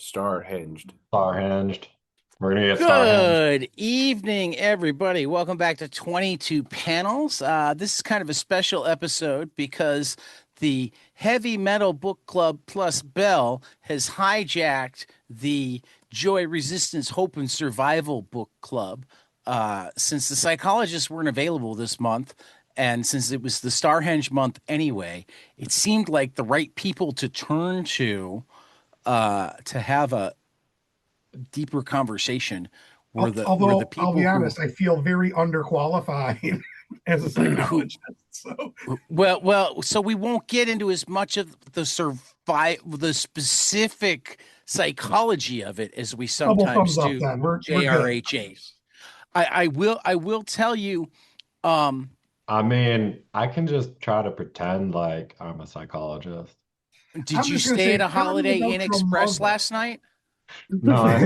StarHenged. StarHenged. We're gonna get StarHenged. Good evening, everybody. Welcome back to 22 Panels. This is kind of a special episode because the Heavy Metal Book Club plus Belle has hijacked the Joy, Resistance, Hope, and Survival Book Club. Since the psychologists weren't available this month, and since it was the StarHenge month anyway, it seemed like the right people to turn to have a deeper conversation were the I'll be people who honest, I feel very underqualified as a psychologist. So so we won't get into as much of the specific psychology of it as we double sometimes thumbs up do then. We're good. JRHS. I will tell you, I mean, I can just try to pretend like I'm a psychologist. did I'm you just gonna stay say, at a tell me Holiday about Inn your Express mother. last night? No, I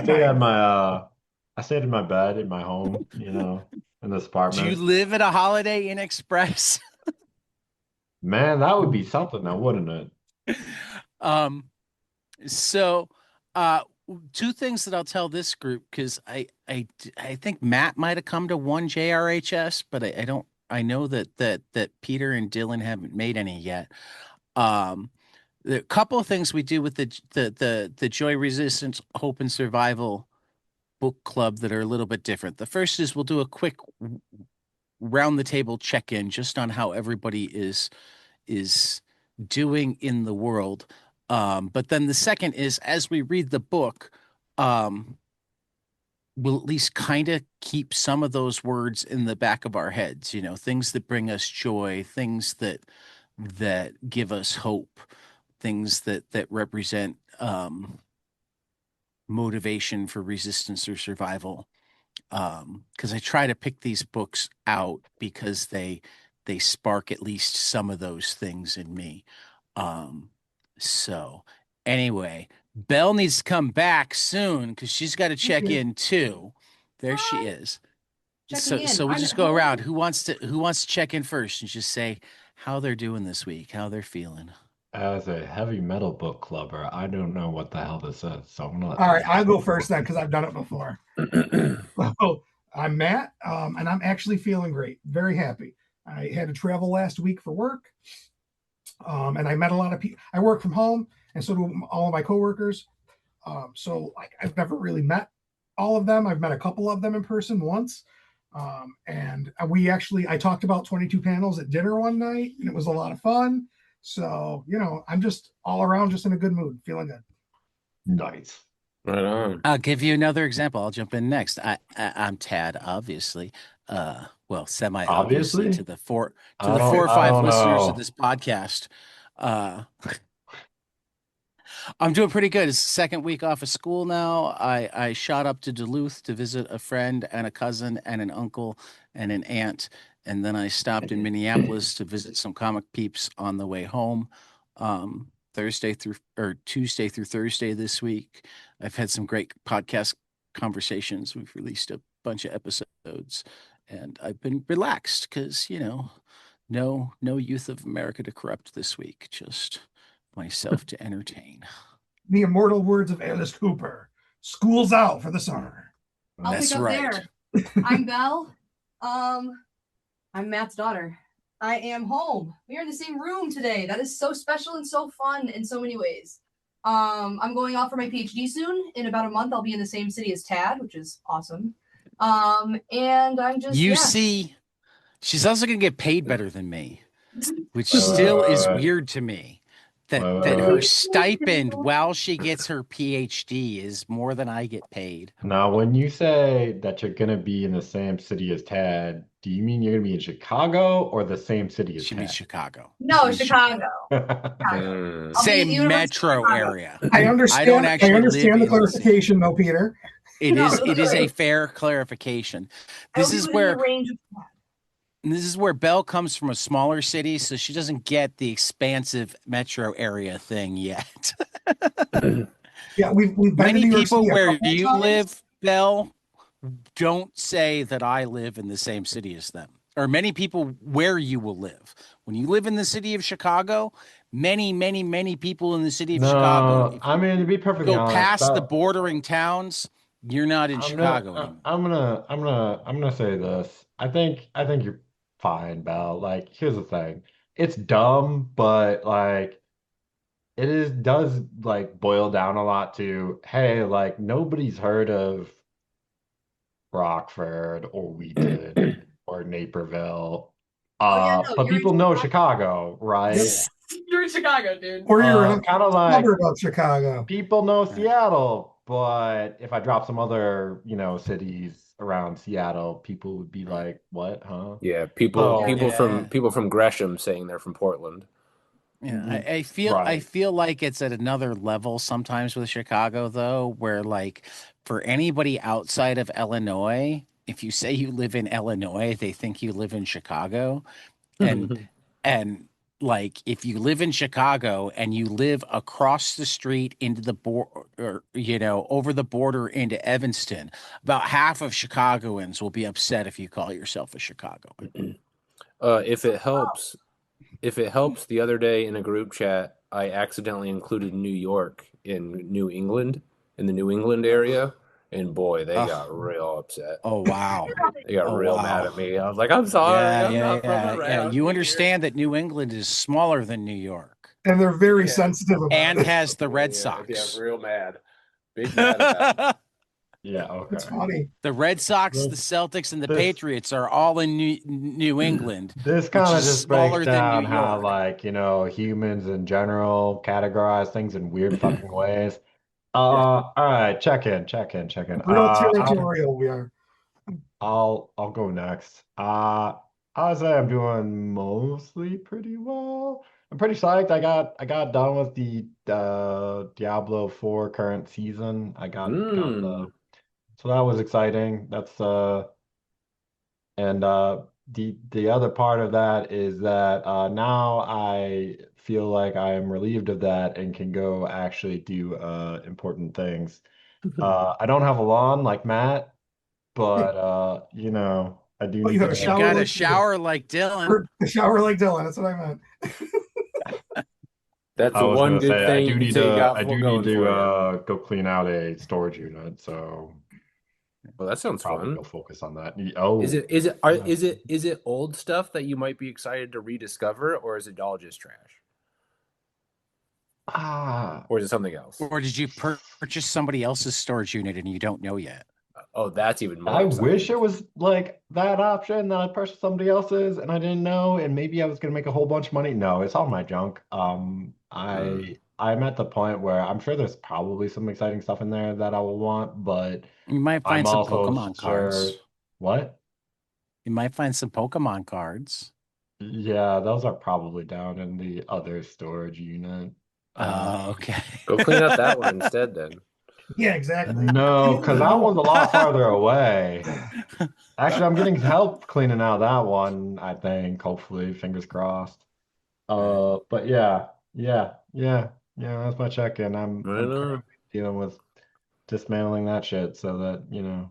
stayed at Nice. I stayed in my bed in my home, in this Do you apartment. live at a Holiday Inn Express? Man, that would be something now, wouldn't it? Um, So, uh, two things that I'll tell this group because I think Matt might have come to one JRHS, but I don't. I know that Peter and Dillon haven't made any yet. Um, the couple of things we do with the Joy Resistance Hope and Survival book club that are a little bit different. The first is we'll do a quick round the table check in just on how everybody is doing in the world. But then the second is as we read the book, um, we'll at least kind of keep some of those words in the back of our heads, things that bring us joy, things that give us hope, things that represent motivation for resistance or survival. Because I try to pick these books out because they spark at least some of those things in me. Um, so anyway, Belle needs to come back soon because she's got to check Okay. in too. There she Hi. is. Checking So in. so we'll I'm just at go around. home. Who wants to check in first and just say how they're doing this week, how they're feeling. As a heavy metal book clubber, I don't know what the hell this is, so I'm gonna let All right, these I'll go people. first then because I've done it before. So I'm Matt, and I'm actually feeling great, very happy. I had to travel last week for work, and I met a lot of people. I work from home, and so do all of my coworkers. So like I've never really met all of them. I've met a couple of them in person once. And I talked about 22 panels at dinner one night, and it was a lot of fun. So, I'm just all around just in a good mood, feeling good. Nice. Right on. I'll give you another example. I'll jump in next. I'm Tad, obviously. Well, semi-obviously Obviously, to the four I or don't I five don't listeners of know. this podcast. Uh, I'm doing pretty good. It's the second week off of school now. I shot up to Duluth to visit a friend and a cousin and an uncle and an aunt, and then I stopped in Minneapolis to visit some comic peeps on the way home. Tuesday through Thursday this week. I've had some great podcast conversations. We've released a bunch of episodes, and I've been relaxed because no Youth of America to corrupt this week. Just myself to entertain. The immortal words of Alice Cooper: "School's out for the summer." I'll That's pick up right. there. I'm Belle. I'm Matt's daughter. I am home. We are in the same room today. That is so special and so fun in so many ways. I'm going off for my PhD soon. In about a month, I'll be in the same city as Tad, which is awesome. And I'm just You see, she's also going to get paid better than me, which Wait, still is wait. weird to me. That Wait, that wait, her wait. stipend while she gets her PhD is more than I get paid. Now, when you say that you're gonna be in the same city as Tad, do you mean you're gonna be in Chicago or the same city as She means Tad? Chicago. No, She means Chicago. Mm. I'll be at Same the University of metro Chicago. area. I I understand. don't I actually live understand the in the city. clarification, though, Peter. It No, is that's a right. fair clarification. I will This be is within the where range of Tad. this is where Belle comes from, a smaller city, so she doesn't get the expansive metro area thing yet. Yeah, we've been to Many New York people City a where couple of you times. live, Belle, don't say that I live in the same city as them. Or many people where you will live. When you live in the city of Chicago, many people in the city of Chicago. No, If I you mean, to be perfectly go honest, past the bordering towns, you're not in Chicago anymore. I'm gonna say this. I think you're fine, Belle. Like, here's the thing. It's dumb, but like does like boil down a lot to, hey, like nobody's heard of Rockford or Wheaton or Naperville. Oh yeah, no, But you're in people know Chicago. Chicago, right? Yeah. You're in Chicago, dude. Or you're in Kind of a like suburb of Chicago. people know Right. Seattle, but if I drop some other, cities around Seattle, people would be Right. like, "What, huh?" Yeah, Oh, people from Gresham saying they're from Portland. Yeah, Mhm. I Right. feel like it's at another level sometimes with Chicago though, where like for anybody outside of Illinois, if you say you live in Illinois, they think you live in Chicago. And and like if you live in Chicago and you live across the street into the border, over the border into Evanston, about half of Chicagoans will be upset if you call yourself a Chicagoan. If it helps, the other day in a group chat, I accidentally included New York in New England, in the New England area, and boy, they got Ugh. real upset. Oh wow. They got Oh real mad wow. at me. I was like, I'm sorry, Yeah, I'm yeah, not from yeah, yeah. around You here. understand that New England is smaller than New York And they're very Yeah. sensitive about and it. has the Red Yeah, Sox. real mad. Big mad about it. Yeah, okay. It's funny. The Red Sox, the This Celtics, and the this Patriots are all in New England, this which kind of is just breaks smaller than New down how York. like, humans in general categorize things in weird fucking ways. Yeah. All right, check in. Real territorial we are. I'll go next. I'll say I'm doing mostly pretty well. I'm pretty psyched. I got done with the Diablo 4 current season. Got the so that was exciting. That's and the other part of that is that now I feel like I am relieved of that and can go actually do important things. I don't have a lawn like Matt, but I do But you need have a to. You shower got a like shower like Dillon. or a shower like Dylan. That's what I meant. That's I the was one gonna good say thing you got I for do need going to for you. go clean out a storage unit, so Well, that sounds probably fun. go focus on that. Is Oh, it is it are yeah. is it old stuff that you might be excited to rediscover, or is it all just trash? Ah, Or is it something else? Or did you purchase somebody else's storage unit and you don't know yet? Oh, that's even more I exciting. wish it was like that option that I purchased somebody else's and I didn't know, and maybe I was gonna make a whole bunch of money. No, it's all my junk. I'm at the point where I'm sure there's probably some exciting stuff in there that I will want, but You might I'm find some also Pokemon sure cards. what? You might find some Pokemon cards. Yeah, those are probably down in the other storage unit. Okay. Go clean out that one instead, then. Yeah, exactly. No, because that one's a lot farther away. Actually, I'm getting help cleaning out that one, I think, hopefully, fingers crossed. But yeah, that's my check-in. I I'm know. currently dealing with dismantling that shit so that,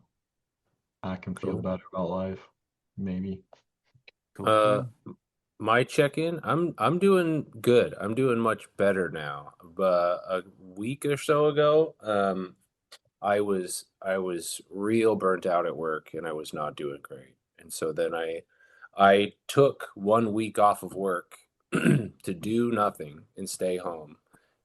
I can feel Cool. better about life. Maybe. Uh, my check-in, I'm doing good. I'm doing much better now. But a week or so ago, I was real burnt out at work and I was not doing great. And so then I took 1 week off of work to do nothing and stay home.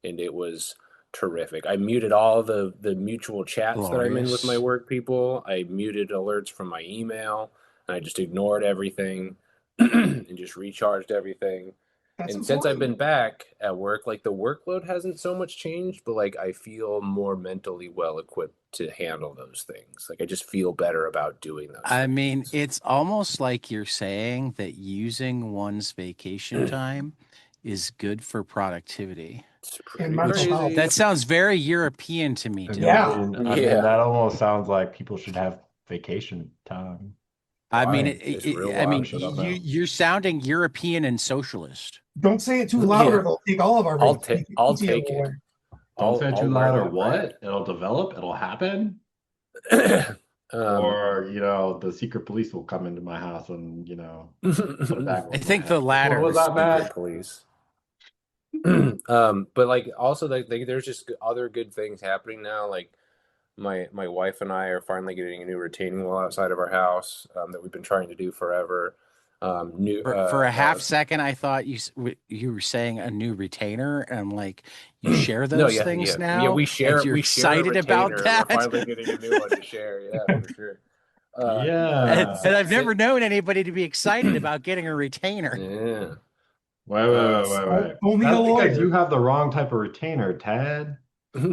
And it was terrific. I muted all the mutual chats that I'm in with my Glorious. work people. I muted alerts from my email and I just ignored everything and just recharged everything. That's And since I've been important. back at work, like the workload hasn't so much changed, but like I feel more mentally well equipped to handle those things. Like I just feel better about doing those I things. mean, it's almost like you're saying that using one's vacation time is good for productivity. It's And pretty mental health. crazy. That sounds very European to me, Dylan. Yeah. I mean, Yeah. that almost sounds like people should have vacation time. I mean, Wild. It's real I mean, wild. Shut up now. you're sounding European and socialist. Don't say it too loud Yeah. or they'll take all of our I'll PTO take it. away. Don't say it I'll too wear loud or that what? It'll develop, it'll happen. brand. Or, the secret police will come into my house and, put it back. I think the What latter. was that, Secret Matt? police. But like also like there's just other good things happening now. Like my wife and I are finally getting a new retaining wall outside of our house that we've been trying to do forever. New For a half second, I thought you were saying a new retainer, and I'm like, you share No, those things now, we and share you're a excited about retainer. We're that. finally getting a new one to share. Yeah, for sure. And Yeah. I've never known anybody to be excited about getting a retainer. Yeah. Wait, wait, wait, wait, wait. Only a That's because lawyer. you have the wrong type of retainer, Tad. You're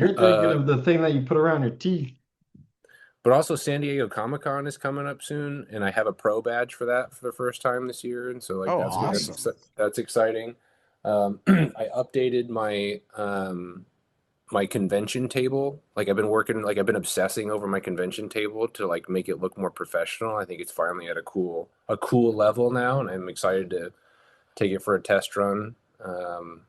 thinking uh, of the thing that you put around your teeth. but also San Diego Comic-Con is coming up soon, and I have a pro badge for that for the first time this year, and so like Oh, that's awesome. that's exciting. I updated my my convention table. Like I've been obsessing over my convention table to like make it look more professional. I think it's finally at a cool level now, and I'm excited to take it for a test run.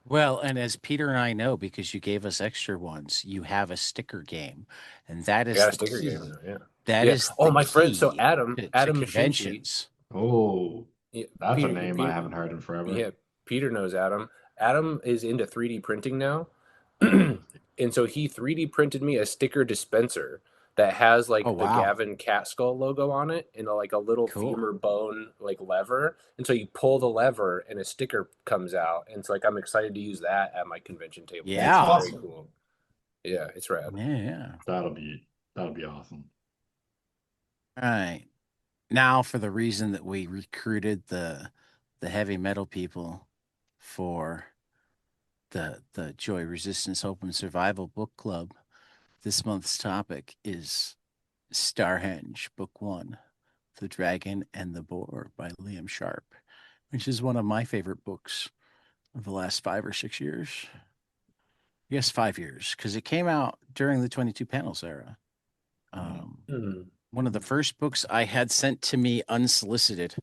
Well, and as Peter and I know, because you gave us extra ones, you have a sticker game, and that I is got a the sticker key. game now, yeah. That Yeah. is Oh, the my friend. So key to Adam Mashinchi. conventions. Oh, Yeah, that's a name I Peter, haven't heard in forever. yeah, Peter knows Adam. Adam is into 3D printing now. And so he 3D printed me a sticker dispenser that has Oh, like the wow. Gavin Cat Skull logo on it and like a little Cool. femur bone like lever. And so you pull the lever and a sticker comes out. And it's like I'm excited to use that at my convention table. Yeah. It's very Awesome. cool. Yeah, it's rad. Yeah. That'll be awesome. All right. Now for the reason that we recruited the heavy metal people for the Joy Resistance Hope and Survival book club. This month's topic is StarHenge, Book One, The Dragon and the Boar by Liam Sharp, which is one of my favorite books of the last 5 or 6 years. Yes, 5 years, because it came out during the 22 panels era. One of the first books I had sent to me unsolicited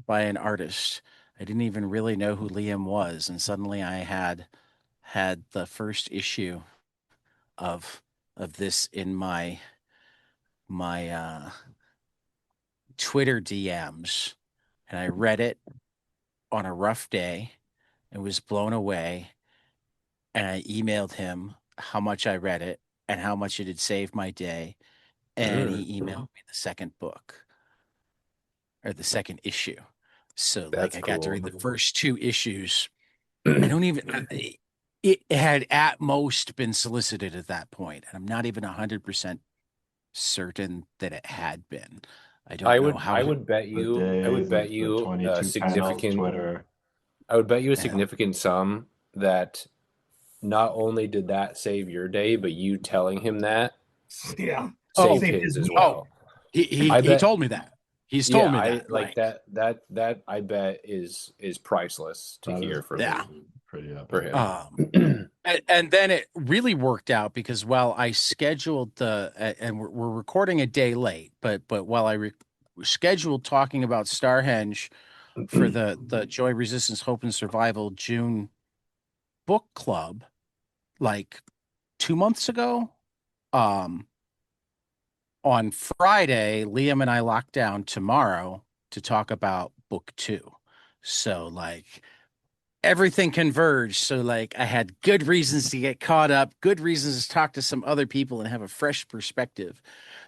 by an artist. I didn't even really know who Liam was, and suddenly I had the first issue of this in my Twitter DMs, and I read it on a rough day and was blown away. And I emailed him how much I read it and how much it had saved my day. And he emailed me the second book or the second issue. So like That's I got to cool. read the first 2 issues. I don't even it had at most been solicited at that point, and I'm not even 100% certain that it had been. I don't know how. I would bet The you days of the 22 panels Twitter. I would bet you a Yeah. significant sum that not only did that save your day, but you telling him that Yeah. saved Saved his his as week. well. I He bet told me that. He's yeah, told me I that. like that I bet is priceless to That hear is from Yeah. pretty epic. for him. And then it really worked out because while I scheduled and we're recording a day late, but while I scheduled talking about StarHenge for the Joy Resistance Hope and Survival June book club, like 2 months ago, on Friday, Liam and I locked down tomorrow to talk about book 2. So like everything converged. So like I had good reasons to get caught up, good reasons to talk to some other people and have a fresh perspective.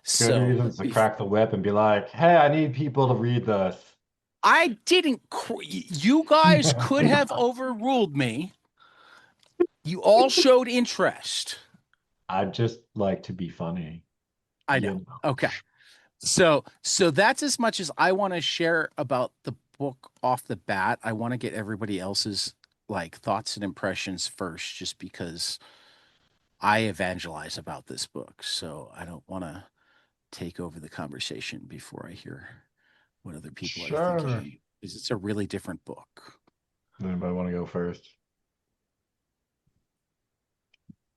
Good So reasons to crack the whip and be like, hey, I need people to read this. I didn't. You guys could have overruled me. You all showed interest. I just like to be funny. I You know. Okay. So that's as much as I want to share about the book off the bat. I want to get everybody else's like thoughts and impressions first, just because I evangelize about this book. So I don't want to take over the conversation before I hear what other people are thinking. Because it's a really different book. Anybody want to go first?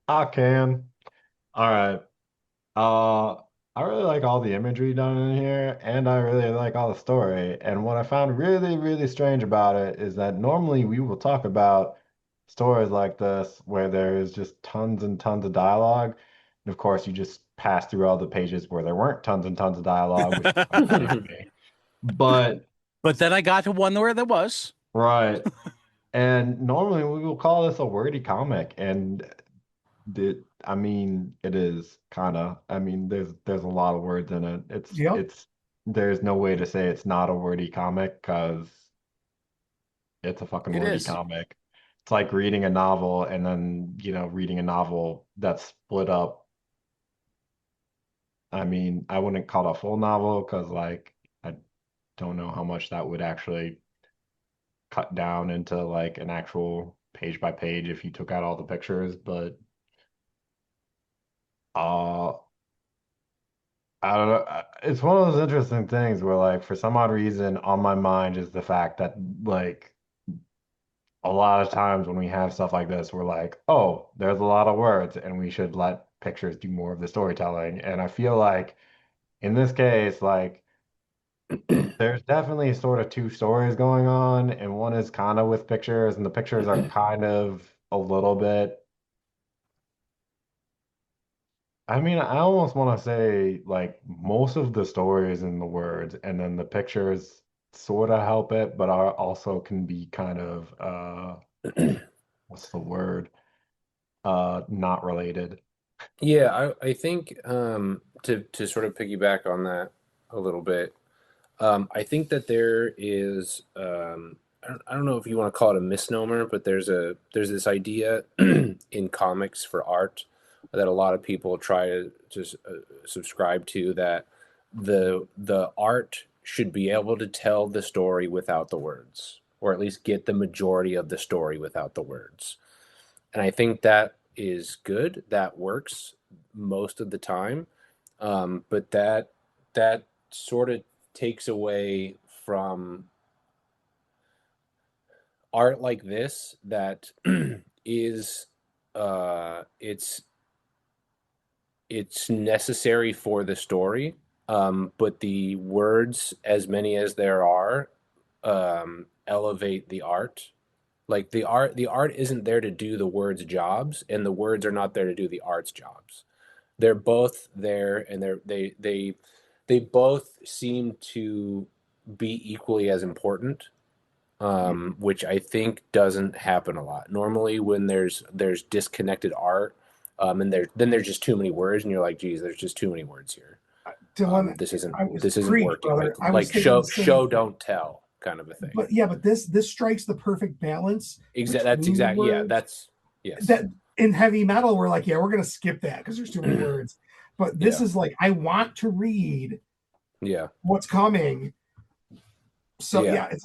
I can. All right. I really like all the imagery done in here, and I really like all the story. And what I found really, really strange about it is that normally we will talk about stories like this where there is just tons and tons of dialogue. And of course, you just pass through all the pages where there weren't tons and tons of dialogue, which is kind of me. But But then I got to one where there was. right. And normally we will call this a wordy comic, and I mean, it is kind of. I mean, there's a lot of words in it. Yep. There's no way to say it's not a wordy comic because it's a fucking It wordy is. comic. It's like reading a novel and then, reading a novel that's split up. I mean, I wouldn't call it a full novel because, like, I don't know how much that would actually cut down into like an actual page by page if you took out all the pictures, but uh I don't know. It's one of those interesting things where, like, for some odd reason, on my mind is the fact that, like, a lot of times when we have stuff like this, we're like, oh, there's a lot of words, and we should let pictures do more of the storytelling. And I feel like in this case, like, there's definitely sort of two stories going on, and one is kind of with pictures, and the pictures are kind of a little bit. I mean, I almost want to say like most of the story is in the words, and then the pictures sort of help it, but are also can be kind of what's the word? Not related. Yeah, I think to sort of piggyback on that a little bit, I think that there is I don't know if you want to call it a misnomer, but there's this idea in comics for art that a lot of people try to just subscribe to, that the art should be able to tell the story without the words, or at least get the majority of the story without the words. And I think that is good. That works most of the time. But that sort of takes away from art like this that is it's necessary for the story, but the words, as many as there are, elevate the art. Like the art isn't there to do the words jobs, and the words are not there to do the art's jobs. They're both there, and they both seem to be equally as important, which I think doesn't happen a lot. Normally, when there's disconnected art, and there's just too many words, and you're like, geez, there's just too many words here. Dylan, This isn't I was this isn't preach, working. brother. I was Like thinking the same show thing. don't tell kind of a thing. But yeah, but this strikes the perfect balance That's between the exact. Yeah, words. that's yes. That in heavy metal, we're like, yeah, we're gonna skip that because there's too many words. But this Yeah, is like, I want to read yeah, what's coming. So yeah, yeah, it's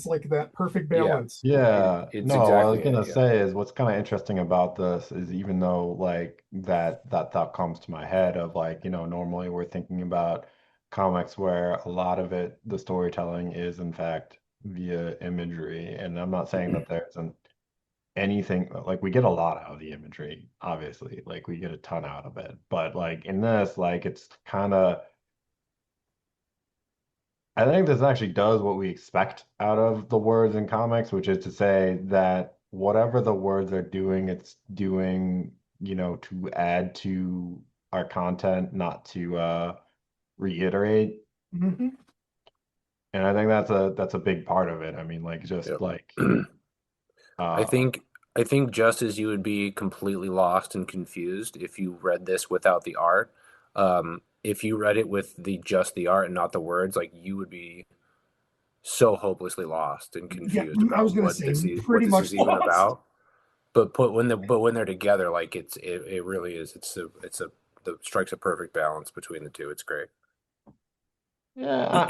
like that perfect yeah. balance. It's No, what I was exactly it. gonna Yeah. say is what's kind of interesting about this is even though like that thought comes to my head of like, normally we're thinking about comics where a lot of it, the storytelling is in fact via imagery. And I'm not saying that there isn't anything like we get a lot out of the imagery, obviously. Like we get a ton out of it. But like in this, like it's kind of I think this actually does what we expect out of the words in comics, which is to say that whatever the words are doing, it's doing, to add to our content, not to reiterate. Mm-hmm. And I think that's a big part of it. I mean, like just Yep. like I uh think I think just as you would be completely lost and confused if you read this without the art, if you read it with the just the art and not the words, like you would be so hopelessly lost and Yeah, confused I was about gonna say what pretty this much is even lost. about. But when they're together, like it really is. It's a the strikes a perfect balance between the two. It's great. yeah,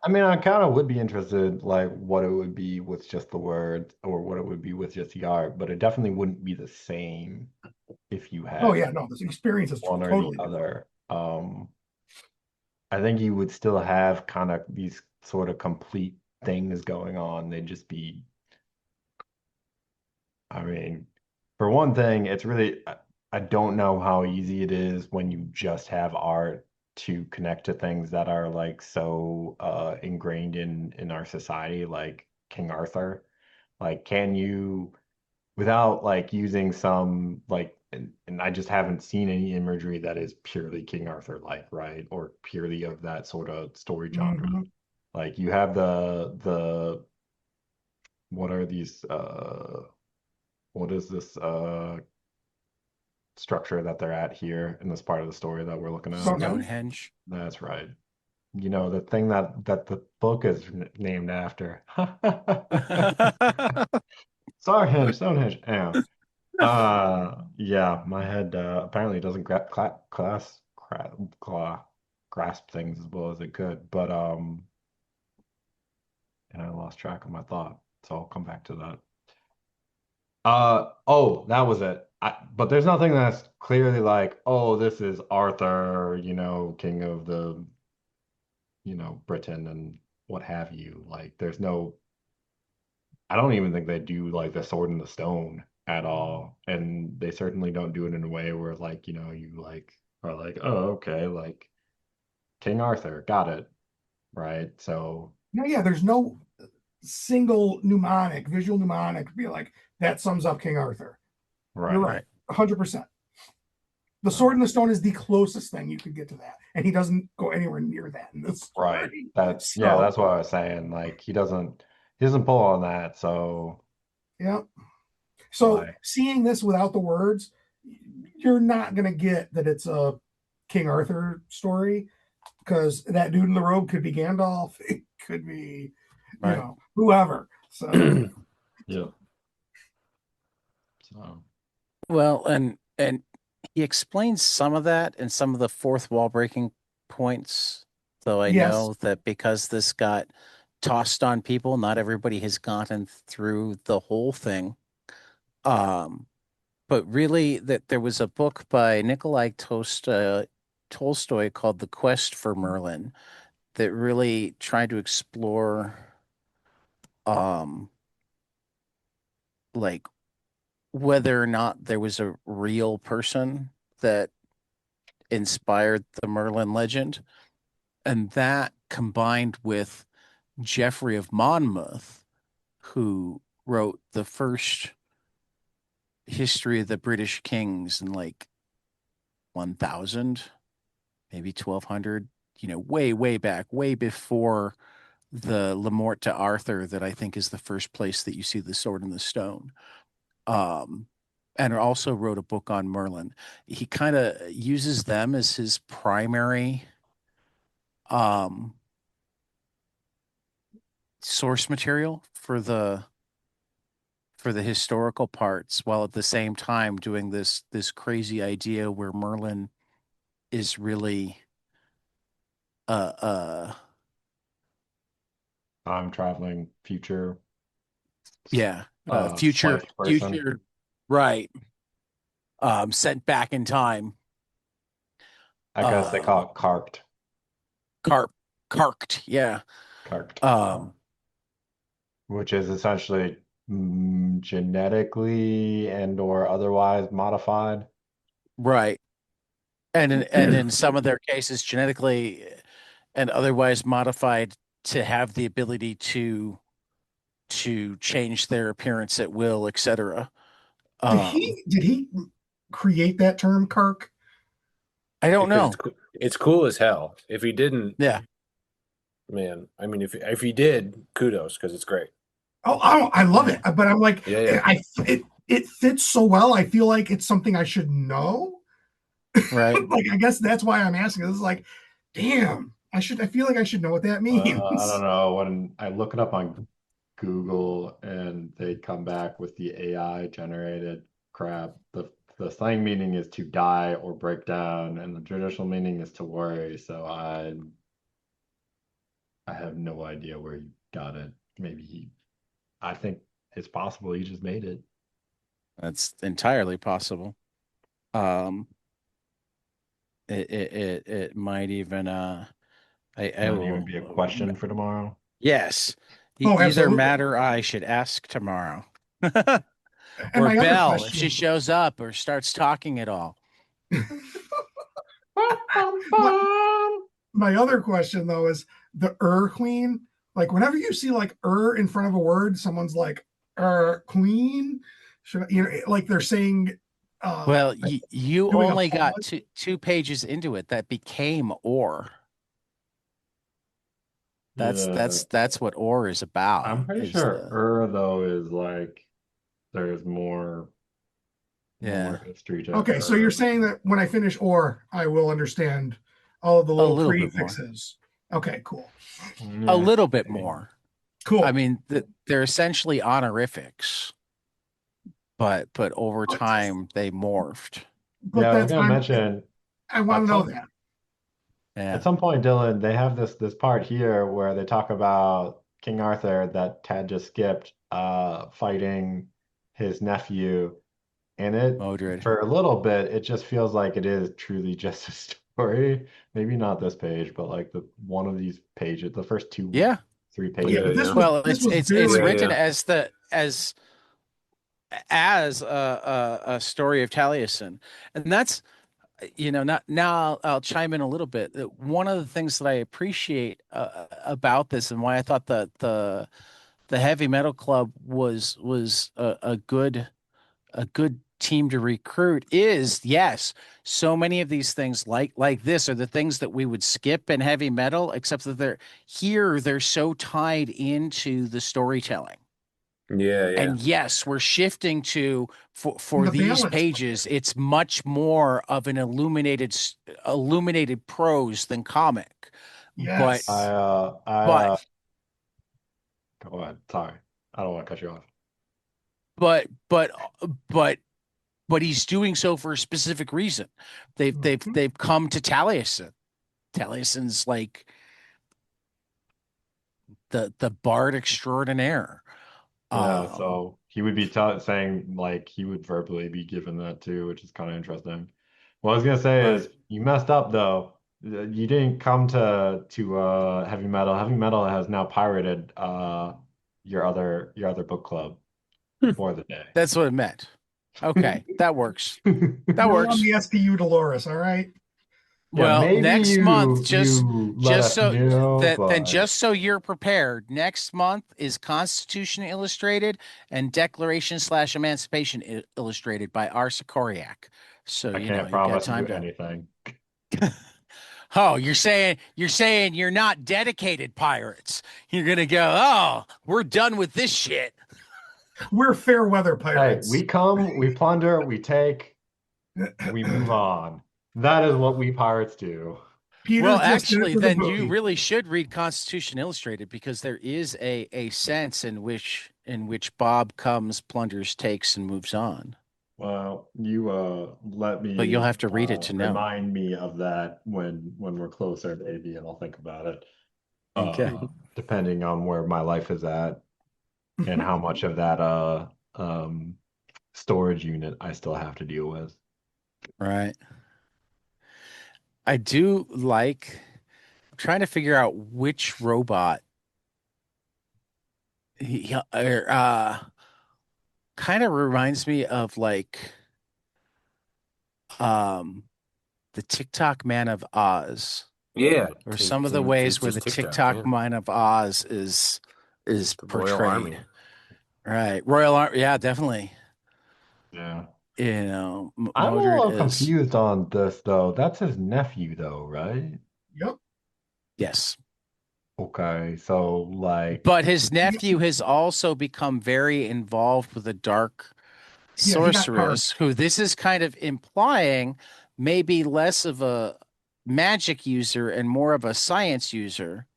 I mean I kind of would be interested like what it would be with just the words or what it would be with just the art, but it definitely wouldn't be the same if you Oh had yeah, no, this experience is one or the totally different. other. I think you would still have kind of these sort of complete things going on. They'd just be, I mean, for one thing, it's really, I don't know how easy it is when you just have art to connect to things that are like so ingrained in our society, like King Arthur. Like, can you without like using some like and I just haven't seen any imagery that is purely King Arthur like, right? Or purely of that sort of story genre. Hmm. Like you have the what are these what is this structure that they're at here in this part of the story that we're looking at? Stonehenge? Stonehenge. That's right. You know, the thing that the book is named after. Stonehenge. Yeah. Yeah, my head apparently doesn't grasp things as well as it could, but and I lost track of my thought, so I'll come back to that. Oh, that was it. But there's nothing that's clearly like, oh, this is Arthur, you know, king of the, you know, Britain and what have you. Like, there's no, I don't even think they do like the sword and the stone at all. And they certainly don't do it in a way where like, you know, you like are like, oh, okay, like King Arthur, got it. Right. So, Yeah, there's no single mnemonic, visual mnemonic to be like, that sums up King Arthur. You're right. right, 100%. The sword and the stone is the closest thing you could get to that, and he doesn't go anywhere near that in this story. Right. That So, yeah, that's what I was saying. Like he doesn't pull on that, so yeah. So why? seeing this without the words, you're not gonna get that it's a King Arthur story, because that dude in the robe could be Gandalf, it could be, you Right. know, whoever. So Yeah. So Well, and he explains some of that in some of the fourth wall breaking points, though I yes, know that because this got tossed on people, not everybody has gotten through the whole thing. But really that there was a book by Nikolai Tolstoy called The Quest for Merlin that really tried to explore um like whether or not there was a real person that inspired the Merlin legend. And that combined with Geoffrey of Monmouth, who wrote the first history of the British kings in like 1000, maybe 1200, you know, way, way back, way before the Le Morte to Arthur, that I think is the first place that you see the sword and the stone. Um, and also wrote a book on Merlin. He kind of uses them as his primary um, source material for the historical parts, while at the same time doing this crazy idea where Merlin is really uh uh I'm traveling future yeah life person. future right sent back in time I guess they um call it carked. carp carked yeah Carked. um Which is essentially genetically and or otherwise modified. right and in some of their cases genetically and otherwise modified to have the ability to change their appearance at will, etc. did he create that term, Kirk? I don't Because know. it's cool as hell. If he didn't, Yeah, man, I mean, if he did, kudos, because it's great. Oh, I love it, but I'm like, Yeah, yeah. it fits so well. I feel like it's something I should know. right. Like, I guess that's why I'm asking. This is like, damn, I feel like I should know what that means. I don't know. When I look it up on Google and they come back with the AI generated crap, the slang meaning is to die or break down, and the traditional meaning is to worry. So I have no idea where he got it. I think it's possible he just made it. That's entirely possible. Um, it might even I Might even will be a question for tomorrow. yes. Oh, Either absolutely. Matt or I should ask tomorrow. And Or my other Belle if question, she shows up or starts talking at all. my other question though is the queen. Like, whenever you see like in front of a word, someone's like queen. You know, like they're saying. Well, you Doing a only got pause. two pages into it that became or. That's what ore is about. I'm pretty Is sure the though is like there's more yeah, history to Okay, so you're saying that when I finish ore, I will understand all of the a little little bit more, prefixes. Okay, cool. a Yeah. little bit more. I Cool. mean, they're essentially honorifics, but over But, time they morphed. Yeah, I was that's gonna mention I want at to know some that. Yeah. at some point, Dylan, they have this part here where they talk about King Arthur that Ted just skipped, fighting his nephew, and it Modred. for a little bit it just feels like it is truly just a story. Maybe not this page, but like the one of these pages, the first two, Yeah. three Yeah, pages. but Yeah. Well, this was it's very Yeah, written yeah. as a story of Taliesin, and that's not now. I'll chime in a little bit. One of the things that I appreciate about this, and why I thought that the heavy metal club was a good team to recruit is, yes, so many of these things like this are the things that we would skip in heavy metal, except that they're so tied into the storytelling. Yeah, yeah. And yes, we're shifting to for the these balance. pages, it's much more of an illuminated prose than comic. But I Yes. but go ahead. Sorry, I don't want to cut you off. but but but but he's doing so for a specific reason. Mhm. They've come to Taliesin. Taliesin's like the bard extraordinaire. Yeah, Um, so he would be ta saying like he would verbally be given that too, which is kind of interesting. What I was gonna say Right. is you messed up though. You didn't come to heavy metal. Heavy metal has now pirated your other book club for the day. that's what it meant. Okay, that works. That We're on works. the SPU Dolores, all right? Yeah, Well, maybe next month, you let just us so know, that then but just so you're prepared, next month is Constitution Illustrated and Declaration/Emancipation Illustrated by R. Sikoriak. So I can't you've got promise you time to. anything. Oh, you're saying you're not dedicated pirates. You're gonna go, oh, we're done with this shit. We're fair weather Hey, pirates. we come, we plunder, we take, we move on. That is what we pirates do. Peter's Well, just in it actually, for the then you booty. really should read Constitution Illustrated because there is a sense in which Bob comes, plunders, takes, and moves on. Well, you let But you'll me have to read it to know. remind me of that when we're closer, maybe, and I'll think about it. Okay. Depending on where my life is at and how much of that um storage unit I still have to deal with. Right. I do like I'm trying to figure out which robot kind of reminds me of like um the TikTok Man of Oz, Yeah. or some of the It's ways where just the TikTok, TikTok yeah. Man of Oz is The Royal portrayed. Army. Right. Royal Army, yeah, definitely. Yeah. I'm a Modred little is confused on this though. That's his nephew though, right? Yep. yes. Okay, so like But his nephew has also become very involved with the dark Yeah, he got sorceress, cards. who this is kind of implying may be less of a magic user and more of a science user.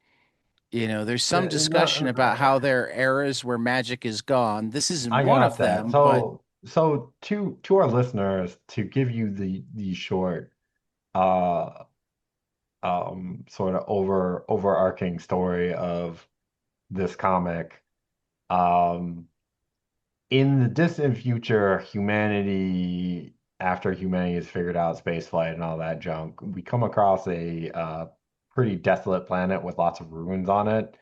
There's some discussion about how there are eras where magic is gone. This isn't I one got of that. them, but So to our listeners, to give you the short uh sort of overarching story of this comic, um in the distant future, after humanity has figured out spaceflight and all that junk, we come across a pretty desolate planet with lots of ruins on it.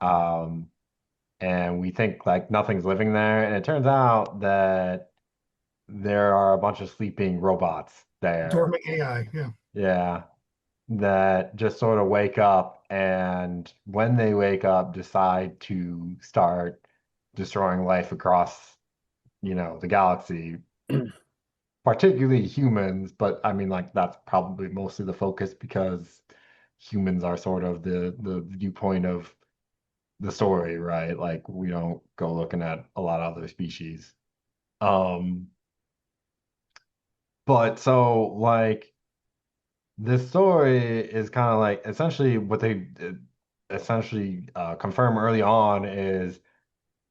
Um, and we think like nothing's living there. And it turns out that there are a bunch of sleeping robots there. Dormant AI. Yeah. Yeah, that just sort of wake up and when they wake up, decide to start destroying life across, the galaxy, particularly humans, but I mean, like, that's probably mostly the focus because humans are sort of the viewpoint of the story, right? Like we don't go looking at a lot of other species. Um, but so like this story is kind of like essentially what they essentially confirm early on is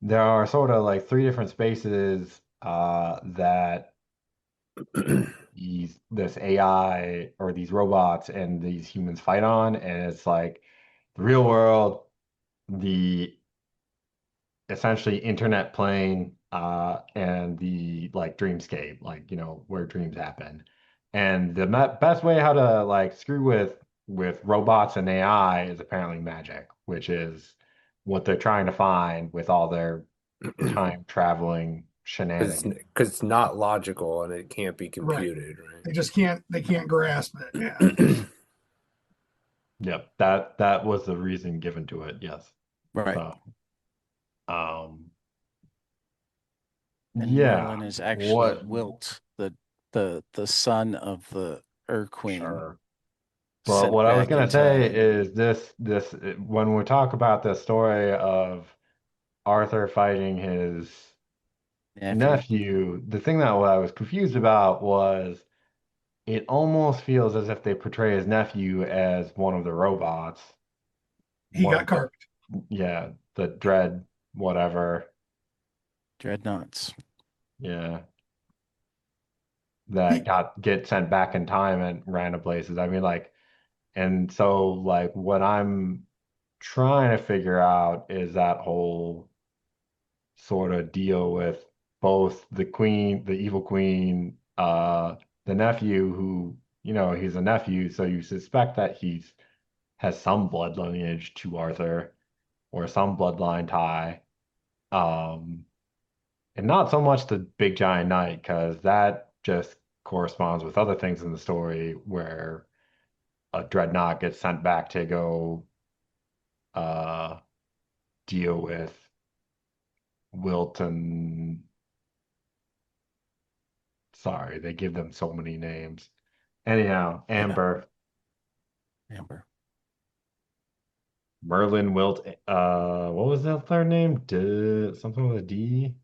there are sort of like three different spaces that this AI or these robots and these humans fight on, and it's like the real world, the essentially internet plane, and the like dreamscape, like where dreams happen. And the best way how to like screw with robots and AI is apparently magic, which is what they're trying to find with all their time traveling Because shenanigans. it's not logical and it can't be Right. computed, They can't grasp it. Yeah. right? Yep, that was the reason given to it. Yes. Right. So, um, And yeah. Merlin is actually What? Wilt, the son of the Queen Sure. But sent what I was back gonna in say time. is this when we talk about the story of Arthur fighting his Nephew. nephew, the thing that what I was confused about was it almost feels as if they portray his nephew as one of the robots, He one got of the carved. yeah, the dread whatever, Dreadnoughts. yeah, that get sent back in time at random places. I mean, like, and so like what I'm trying to figure out is that whole sort of deal with both the queen, the evil queen, the nephew who, he's a nephew, so you suspect that he's has some blood lineage to Arthur or some bloodline tie. Um, and not so much the big giant knight, because that just corresponds with other things in the story where a dreadnought gets sent back to go uh deal with Wilton. Sorry, they give them so many names. Anyhow, Yeah. Amber, Amber. Merlin, Wilt, what was that third name? Something with a D?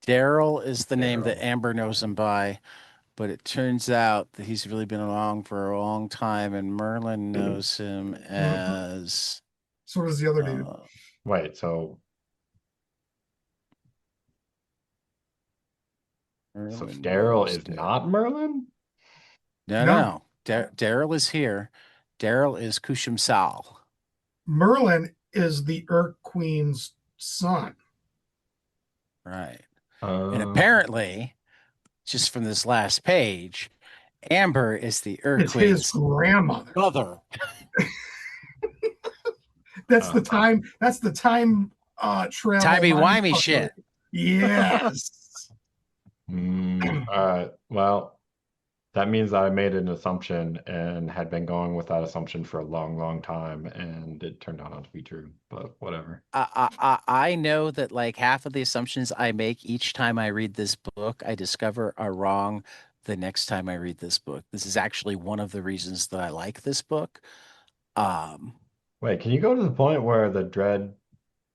Daryl is the name that Daryl. Amber knows him by, but it turns out that he's really been along for a long time, and Merlin knows him Mhm. as So does the other dude. uh, Wait, so Merlin Daryl knows is not Merlin? No, No, no. Daryl is here. Daryl is Kushum Sal. Merlin is the Urk Queen's son. Right. And Uh, apparently, just from this last page, Amber is the It's his Queen's grandmother. mother. That's uh, the time. That's the time travel mind Timey-wimey fucker. shit. Yes. all right. Well, that means that I made an assumption and had been going with that assumption for a long, long time, and it turned out not to be true, but whatever. I know that like half of the assumptions I make each time I read this book, I discover are wrong the next time I read this book. This is actually one of the reasons that I like this book. Um, Wait, can you go to the point where the dread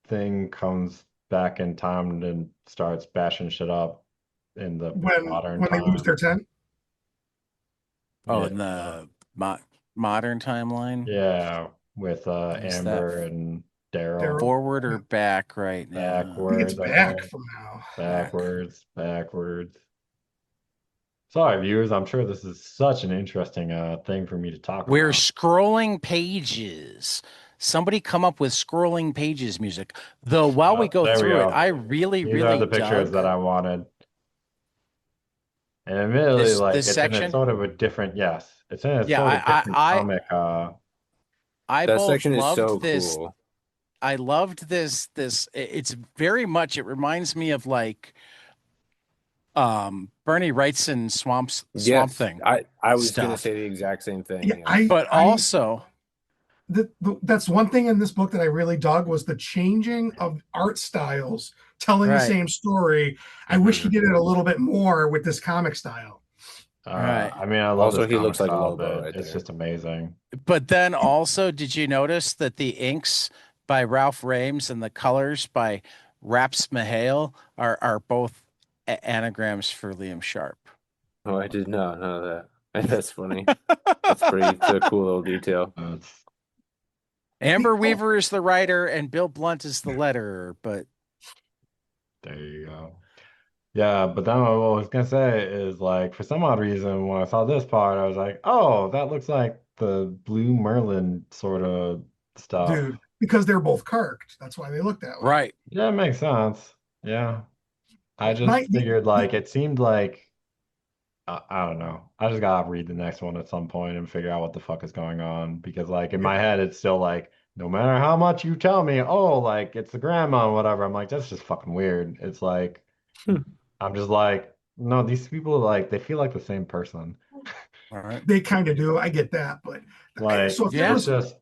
thing comes back in time and starts bashing shit up in the modern When they lose time? their tent. Yeah. in the mo modern timeline. Yeah, with Is that Amber and Daryl. Daryl. forward or Yeah. back right I think it's Backwards, I back think. from now. back? Backwards. Sorry, viewers, I'm sure this is such an interesting thing for me to talk We're about. scrolling pages. Somebody come up with scrolling pages music. Though while we go There we through it, go. I really, These are really the pictures dug that I wanted. And admittedly, like this it's in a section. sort of a different, yes, it's in a Yeah, sort of different I comic. I That both section is loved so this. cool. I loved this. It's very much. It reminds me of like Bernie Wrightson Swamp Yes, Thing I was gonna stuff. say the exact same thing. Yeah, Yes. But also, that's one thing in this book that I really dug was the changing of art styles, telling the right. same story. I wish he did it a little bit more with this comic style. Right. I mean, I love Also, this he comic looks like style, Lobo but right it's there. just amazing. But then also, did you notice that the inks by Ralph Rames and the colors by Raps Mahale are both anagrams for Liam Sharp? Oh, I did not know that. That's funny. That's pretty. It's a cool little detail. It's, Amber Weaver is the writer and Bill Blunt is the letterer, but there you go. Yeah, but then what I was gonna say is like for some odd reason when I saw this part, I was like, oh, that looks like the Blue Merlin sort of stuff. Dude, because they're both carked. That's why they look that way. right. Yeah, it makes sense. Yeah. I Yeah, just figured like it seemed like I don't know. I just gotta read the next one at some point and figure out what the fuck is going on because like in my head it's still like no matter how much you tell me, oh, like it's the grandma and whatever, I'm like that's just fucking weird. It's like Hmm. I'm just like no, these people like they feel like the same person. All right. they kind of do. I get that, but Like so if there Yeah. it's was just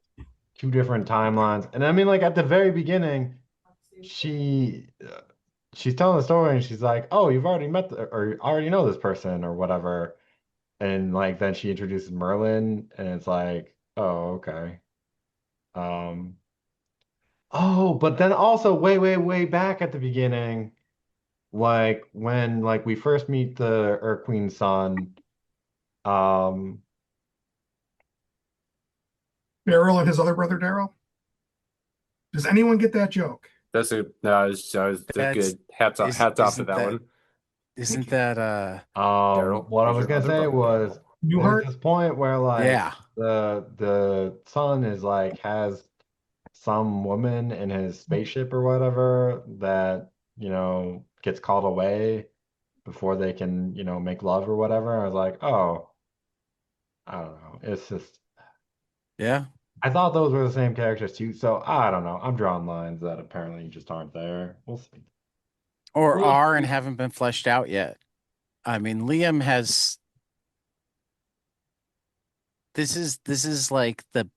two different timelines. And I mean like at the very beginning, she's telling the story and she's like, "Oh, you've already met or already know this person or whatever." And like then she introduces Merlin and it's like, oh, okay. Um oh, but then also way back at the beginning, like when like we first meet the Queen's son, um Daryl and his other brother Daryl, does anyone get that joke? That's a no. That's That's good. Hats off to isn't that that one. isn't that Daryl what I is was your gonna other say brother, was Daryl. there's Newhart? this point where like yeah. the son is like has some woman in his spaceship or whatever that, gets called away before they can, make love or whatever. I was like, oh, I don't know. It's just, Yeah. I thought those were the same characters too. So I don't know. I'm drawing lines that apparently just aren't there. We'll see. Or We'll are and see. haven't been fleshed out yet. I mean, Liam has this is like the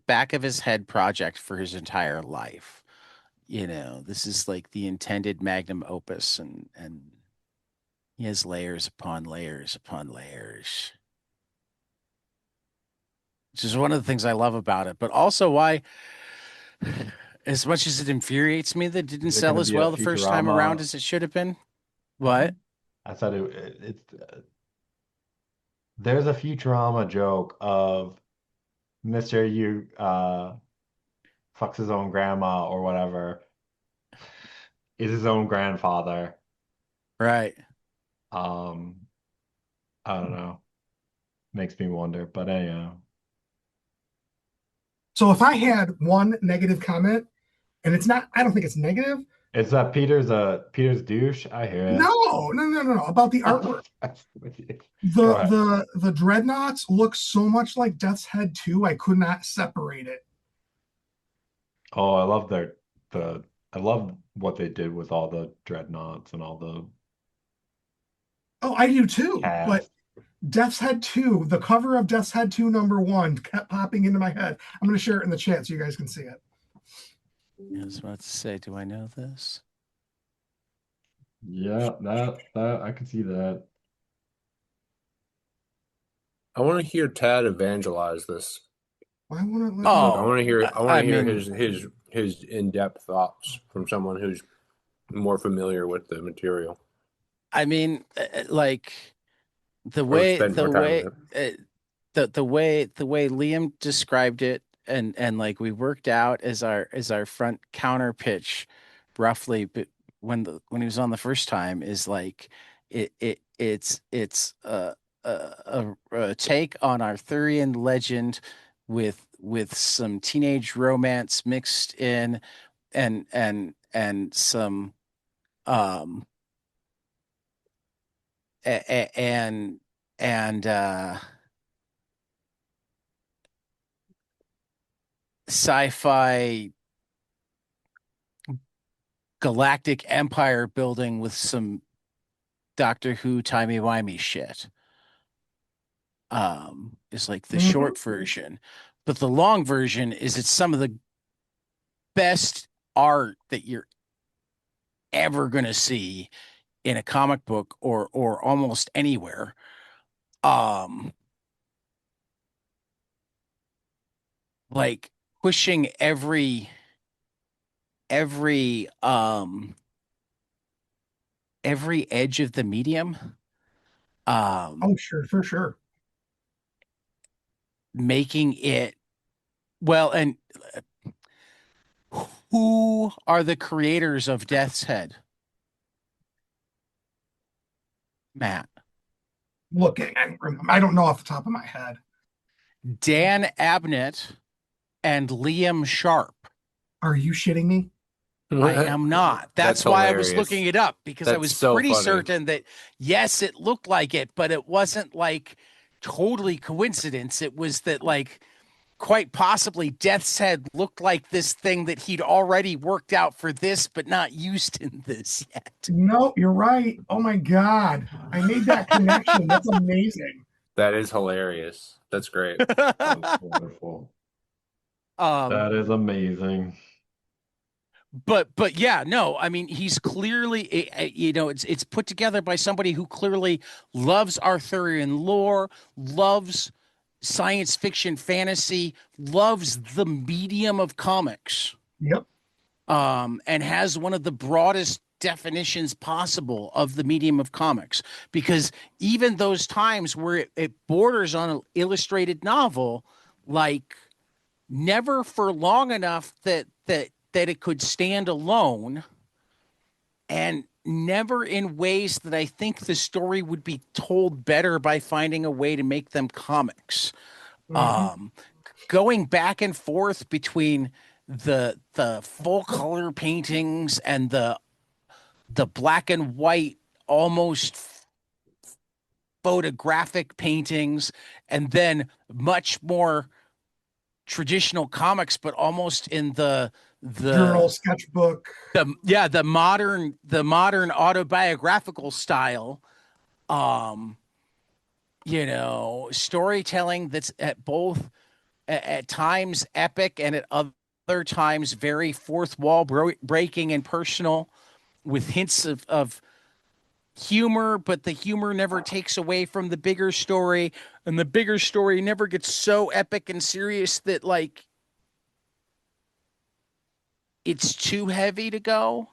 back of his head project for his entire life. This is like the intended magnum opus and he has layers upon layers upon layers. Which is one of the things I love about it, but also why as much as it infuriates me that it didn't Is it going sell to as be a well the first time around Futurama? as it should have been. What? I said it's there's a Futurama joke of Mr. You fucks his own grandma or whatever, is his own grandfather. Right. Um, I don't know. Makes me wonder, but anyhow. So if I had one negative comment, and it's not, I don't think it's negative. It's that Peter's douche. I hear No, about the artwork. it. Go The ahead. the dreadnoughts look so much like Death's Head 2. I could not separate it. Oh, I love the I love what they did with all the dreadnoughts and all the Oh, I do too. But cast. Death's Head 2, the cover of Death's Head 2 #1 kept popping into my head. I'm going to share it in the chat so you guys can see it. I was about to say, do I know this? Yeah, that I can see that. I want to hear Tad evangelize this. Why won't it let me? I Oh, want to hear. I want I to hear mean, his in-depth thoughts from someone who's more familiar with the material like the or way spent more the time way with the way Liam described it and like we worked out as our front counter pitch roughly, but when he was on the first time is like it's a take on Arthurian legend with some teenage romance mixed in and some um and and sci-fi galactic empire building with some Doctor Who timey-wimey shit. Is like the Mhm. short version. But the long version is it's some of the best art that you're ever gonna see in a comic book or almost anywhere. um like pushing every every edge of the medium, um Oh, sure, for sure. making it well. And who are the creators of Death's Head, Matt? Looking, I don't know off the top of my head. Dan Abnett and Liam Sharp. Are you shitting me? I am not. That's That's why I was hilarious. looking it up, because I That's was so pretty funny. certain that, yes, it looked like it, but it wasn't like totally coincidence. It was that, like, quite possibly Death's Head looked like this thing that he'd already worked out for this, but not used in this yet. No, you're right. Oh my God. I made that connection. That's amazing. That is hilarious. That's great. That's wonderful. That is amazing. But yeah, no, I mean, he's clearly, it's put together by somebody who clearly loves Arthurian lore, loves science fiction, fantasy, loves the medium of comics, Yep. and has one of the broadest definitions possible of the medium of comics. Because even those times where it borders on an illustrated novel, like, never for long enough that it could stand alone, and never in ways that I think the story would be told better by finding a way to make them comics. Mhm. Going back and forth between the full color paintings and the black and white, almost photographic paintings, and then much more traditional comics, but almost in Journal, the sketchbook. the modern autobiographical style, storytelling that's at times epic, and at other times very fourth wall breaking and personal, with hints of humor, but the humor never takes away from the bigger story, and the bigger story never gets so epic and serious that, like, it's too heavy to go.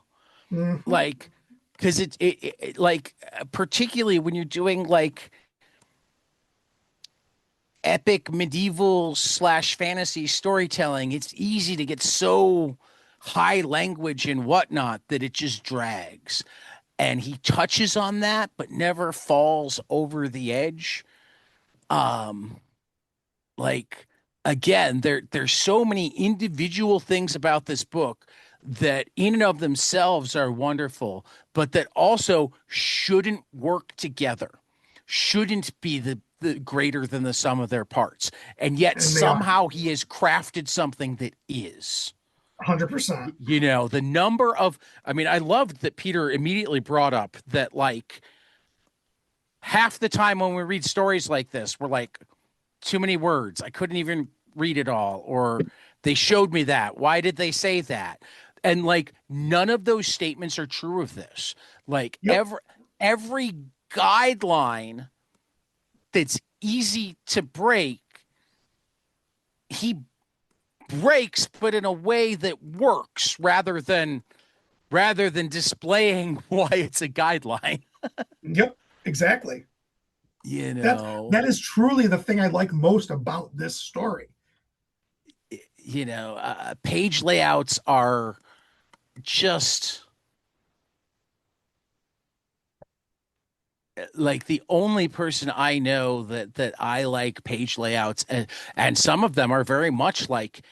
Mhm. Like, because like, particularly when you're doing, like, epic medieval slash fantasy storytelling, it's easy to get so high language and whatnot that it just drags. And he touches on that, but never falls over the edge. Um, like, again, there's so many individual things about this book that in and of themselves are wonderful, but that also shouldn't work together, shouldn't be the greater than the sum of their parts, and yet And they are somehow he has crafted something that is. 100%. The number of, I mean, I loved that Peter immediately brought up that, like, half the time when we read stories like this, we're like, too many words. I couldn't even read it all. Or they showed me that. Why did they say that? And, like, none of those statements are true of this. Like, Yep. every guideline that's easy to break, he breaks, but in a way that works, rather than displaying why it's a guideline. Yep. Exactly. That that is truly the thing I like most about this story. Page layouts are just, like, the only person I know that I like page layouts, and some of them are very much like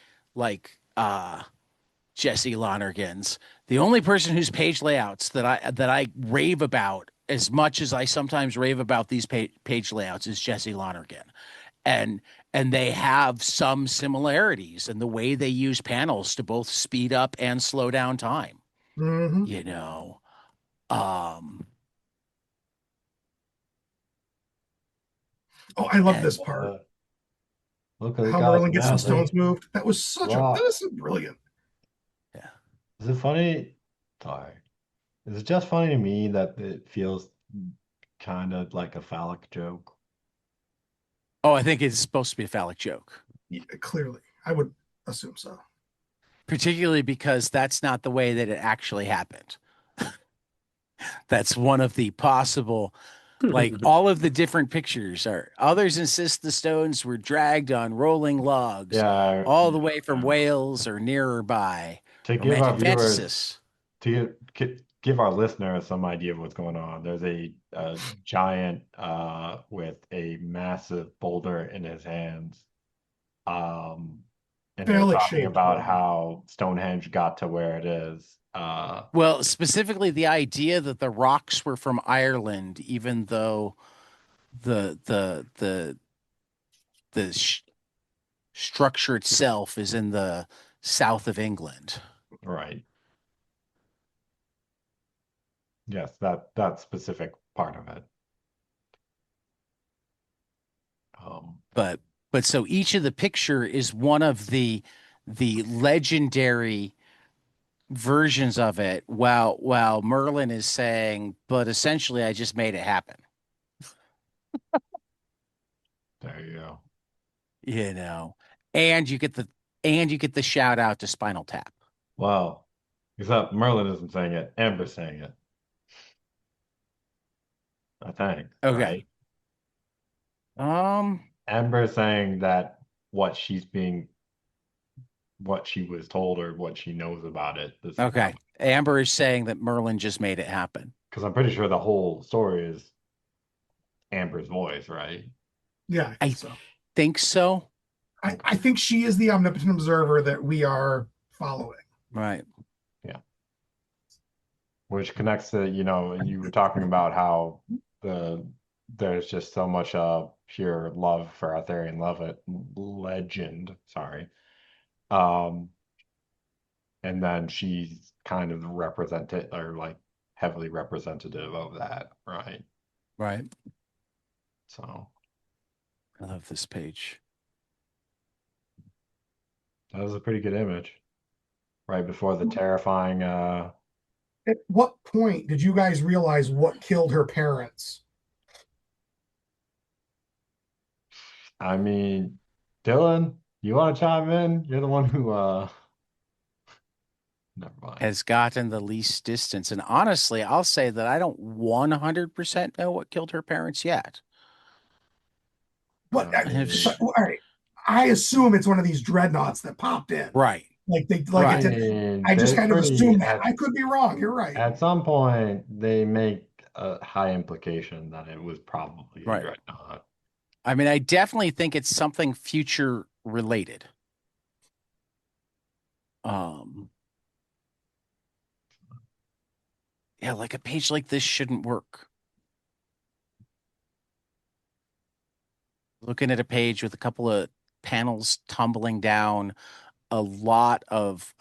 Jesse Lonergan's. The only person whose page layouts that I rave about as much as I sometimes rave about these page layouts is Jesse Lonergan. And they have some similarities in the way they use panels to both speed up and slow down time. Mhm. You know. Um Oh, I love and this part. Look at the How guy's Merlin gets the math. stones moved. That was Wow. that was so brilliant. yeah. Is it funny? Sorry. Is it just funny to me that it feels kind of like a phallic joke? Oh, I think it's supposed to be a phallic joke, Yeah, clearly, I would assume so. particularly because that's not the way that it actually happened. That's one of the possible, like all of the different pictures are. Others insist the stones were dragged on rolling logs Yeah, all the way from Wales or nearer by. to give our Romantic viewers, fantasies. give our listeners some idea of what's going on. There's a giant with a massive boulder in his hands. Um, and they're Phallic talking shaped about boulder. how Stonehenge got to where it is. Well, specifically the idea that the rocks were from Ireland, even though the structure itself is in the south of England. Right. Yes, that specific part of it. But so each of the picture is one of the legendary versions of it, while Merlin is saying, but essentially I just made it happen. There you go. You know. And you get the shout out to Spinal Tap. Well, except Merlin isn't saying it, Amber's saying it. I think, Okay. right? Um Amber is saying that what she's being, what she was told or what she knows about it. This is okay. Amber is saying that Merlin just made it happen. because I'm pretty sure the whole story is Amber's voice, right? Yeah, I I think so. think so. I think she is the omnipotent observer that we are following. Right. Yeah. Which connects to, you were talking about how the there's just so much pure love for Arthurian legend, sorry. Um, and then she's kind of represented or like heavily representative of that, right? Right. So I love this page. that was a pretty good image. Right before the terrifying At what point did you guys realize what killed her parents? I mean, Dylan, you want to chime in? You're the one who never mind. Has gotten the least distance. And honestly, I'll say that I don't 100% know what killed her parents yet. What? I So, mean, all right. I assume it's one of these dreadnoughts that popped in. Right. Like it I Right. did. mean, I just they kind of pretty assume that. I could be wrong. You're right. at some point they make a high implication that it was probably a Right. dreadnought. I mean, I definitely think it's something future related. Yeah, like a page like this shouldn't work. Looking at a page with a couple of panels tumbling down, a lot of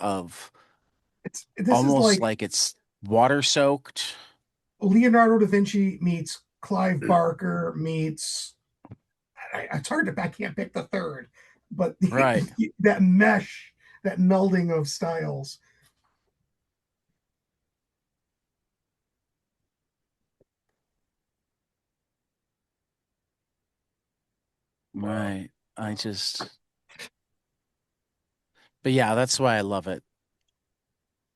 This is almost like like it's water soaked. Leonardo da Vinci meets Clive Barker meets. It's hard to. I can't pick the third, but Right. that mesh, that melding of styles. Right. I just, but yeah, that's why I love it.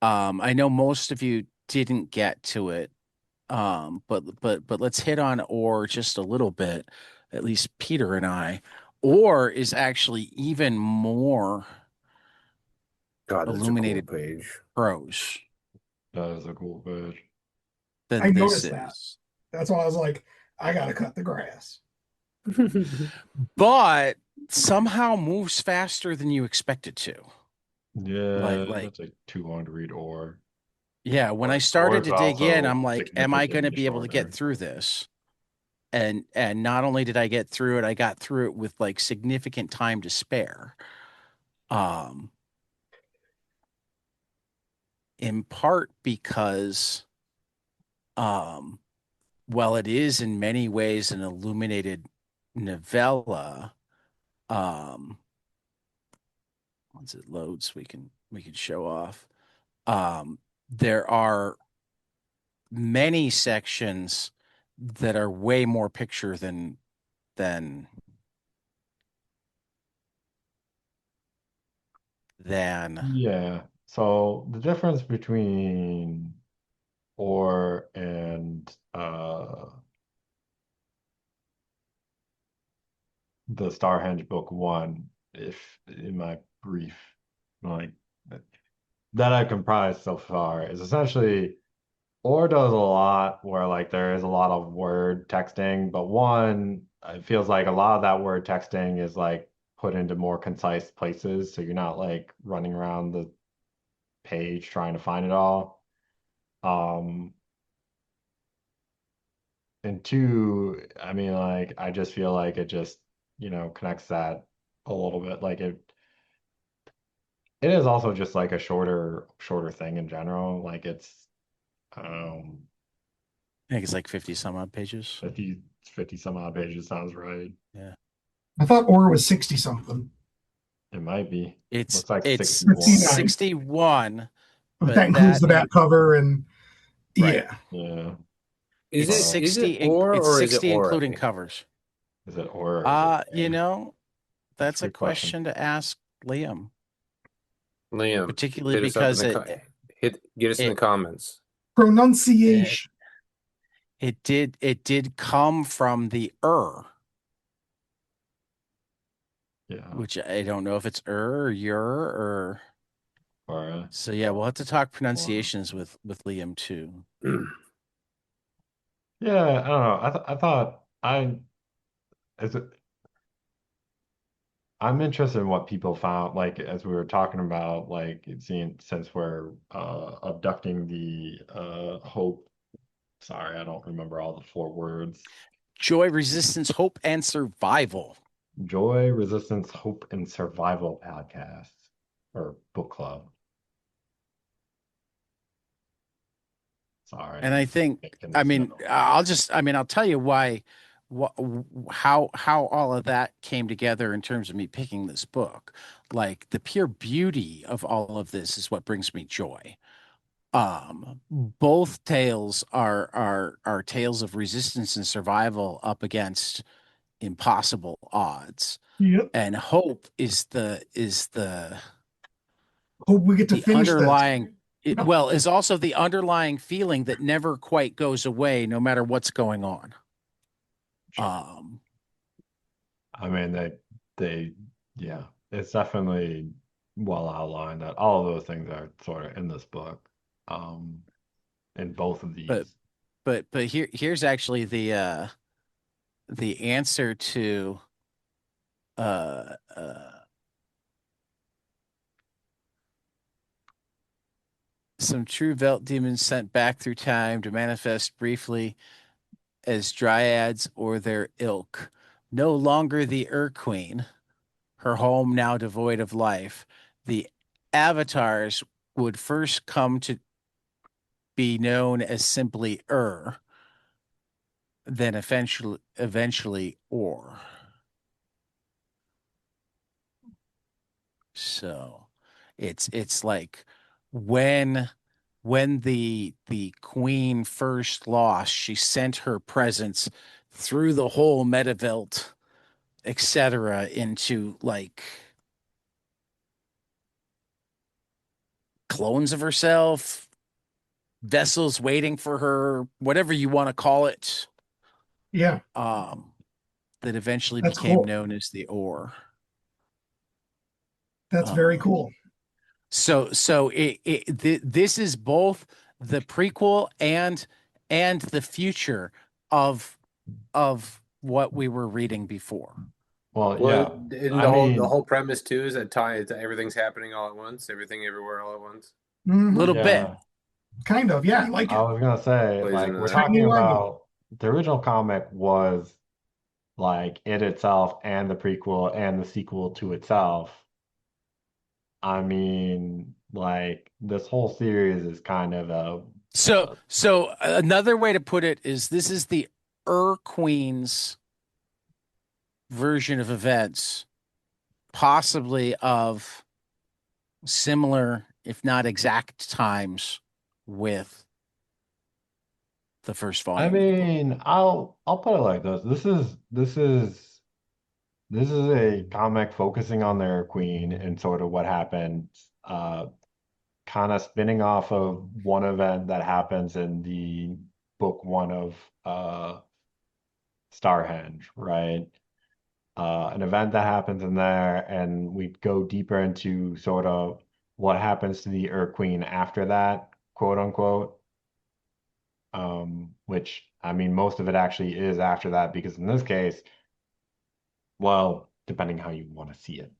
I know most of you didn't get to it. But let's hit on Ore just a little bit, at least Peter and I. Ore is actually even more God, that's a cool illuminated page. prose That is a cool page. than I this noticed that. is. That's why I was like, I gotta cut the grass. But somehow moves faster than you expect it to. Yeah, Like that's like too long to read or yeah, when I or started it's to dig in, also I'm like, am I going to significantly be able to get shorter. through this? And not only did I get through it, I got through it with like significant time to spare. In part because while it is in many ways an illuminated novella, once it loads, we can show off. There are many sections that are way more picture than than Yeah. So the difference between or and the StarHenge book one, if in my brief, like that I comprised so far, is essentially or does a lot where like there is a lot of word texting, but one, it feels like a lot of that word texting is like put into more concise places, so you're not like running around the page trying to find it all. Um, and two, I mean, like I just feel like it just, connects that a little bit. Like it is also just like a shorter thing in general. Like it's um I think it's like 50 some odd pages. 50 some odd pages sounds right. Yeah. I thought Or was 60 something. It might be. It's Looks like it's 61. 61, But but that includes the that back cover and right. yeah. Yeah. Is It's it So 60 it's or is it 60 or? including covers. is it or is it You know, That's a that's a good question. question to ask Liam, Liam, particularly hit us up in because the get us in the it comments. it Pronunciation. it did come from the Yeah. which I don't know if it's or your or Or so yeah, we'll have to talk pronunciations with Liam too. yeah, I don't know. I thought is it I'm interested in what people found, like as we were talking about, like it seemed since we're abducting the hope. Sorry, I don't remember all the four words. Joy, resistance, hope, and survival. Joy, Resistance, Hope, and Survival podcast or book club. Sorry, And I think, making I these mean, notes. I'll tell you why, how all of that came together in terms of me picking this book. Like the pure beauty of all of this is what brings me joy. Both tales are tales of resistance and survival up against impossible odds. Yep. And hope is Hope we get to the finish this. is also the underlying feeling that never quite goes away no matter what's going on. Sure. I mean, they, yeah, it's definitely well outlined that all of those things are sort of in this book, in both of but these. here's actually the answer to uh uh some true Velt demons sent back through time to manifest briefly as dryads or their ilk. No longer the Queen, her home now devoid of life. The avatars would first come to be known as simply then eventually or. So it's like when the queen first lost, she sent her presence through the whole Metavelt, etc., into like clones of herself, vessels waiting for her, whatever you want to call it. Yeah, That eventually that's became cool. known as the Ore. That's very Um, cool. so this is both the prequel and the future of what we were reading before. Well, Well, yeah, and I the mean, whole premise too is that everything's happening all at once, everything everywhere all at once. Little bit. yeah, Kind of. Yeah, I like I it. was gonna say, Plays like, into we're that. talking Tiny Lego. about the original comic was like it itself and the prequel and the sequel to itself. I mean, like this whole series is kind of So another way to put it is this is the Queen's version of events, possibly of similar, if not exact times with the first I volume of the book. mean, I'll put it like this. This is This is a comic focusing on their queen and sort of what happened, kind of spinning off of one event that happens in the book one of uh StarHenge, right? An event that happens in there, and we go deeper into sort of what happens to the Ur Queen after that, quote unquote. Which I mean, most of it actually is after that because in this case, well, depending how you want to see it,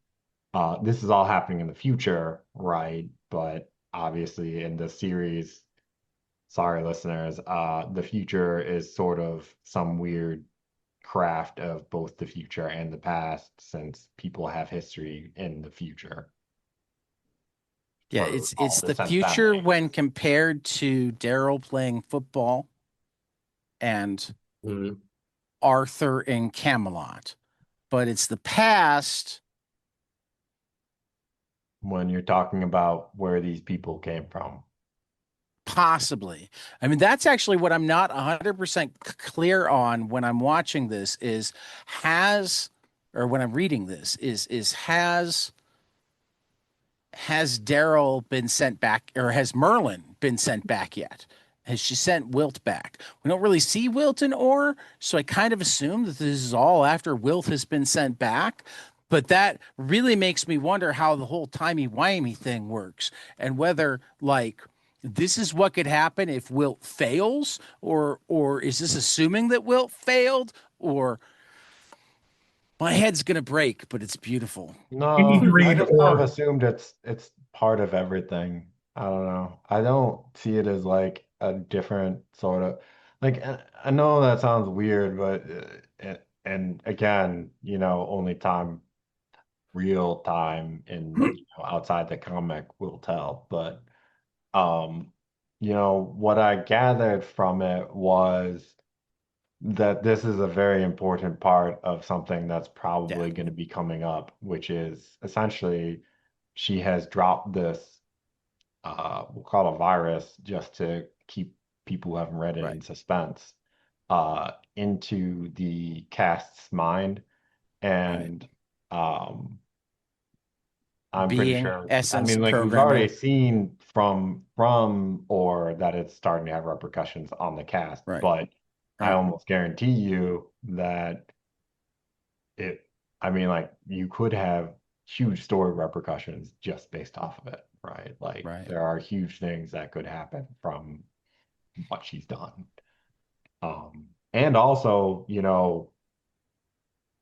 this is all happening in the future, right? But obviously, in the series, sorry, listeners, the future is sort of some weird craft of both the future and the past since people have history in the future Yeah, for all it's the the sense that future makes. when compared to Daryl playing football and Mhm. Arthur in Camelot, but it's the past. When you're talking about where these people came from. Possibly. I mean, that's actually what I'm not 100% clear on when I'm watching this is has or when I'm reading this is has Daryl been sent back or has Merlin been sent back yet? Has she sent Wilt back? We don't really see Wilt in Orr, so I kind of assume that this is all after Wilt has been sent back. But that really makes me wonder how the whole timey-wimey thing works and whether like this is what could happen if Wilt fails, or is this assuming that Wilt failed, or my head's gonna break, but it's beautiful. You need to No, I read just kind of or assumed it's part of everything. I don't know. I don't see it as like a different sort of like I know that sounds weird, but and again, only time real time in outside the comic will tell. But um, what I gathered from it was that this is a very important part of something that's Yeah, probably going to be coming up, which is essentially she has dropped this, we'll call it a virus, just to keep people who haven't read it right. in suspense, into the cast's mind. Right. And um, I'm pretty Being, sure, I essence, mean, like we've already programming. seen from or that it's starting to have repercussions on the cast, Right. but I Right. almost guarantee you that it, I mean, like you could have huge story repercussions just based off of it, right? Like Right. there are huge things that could happen from what she's done. And also,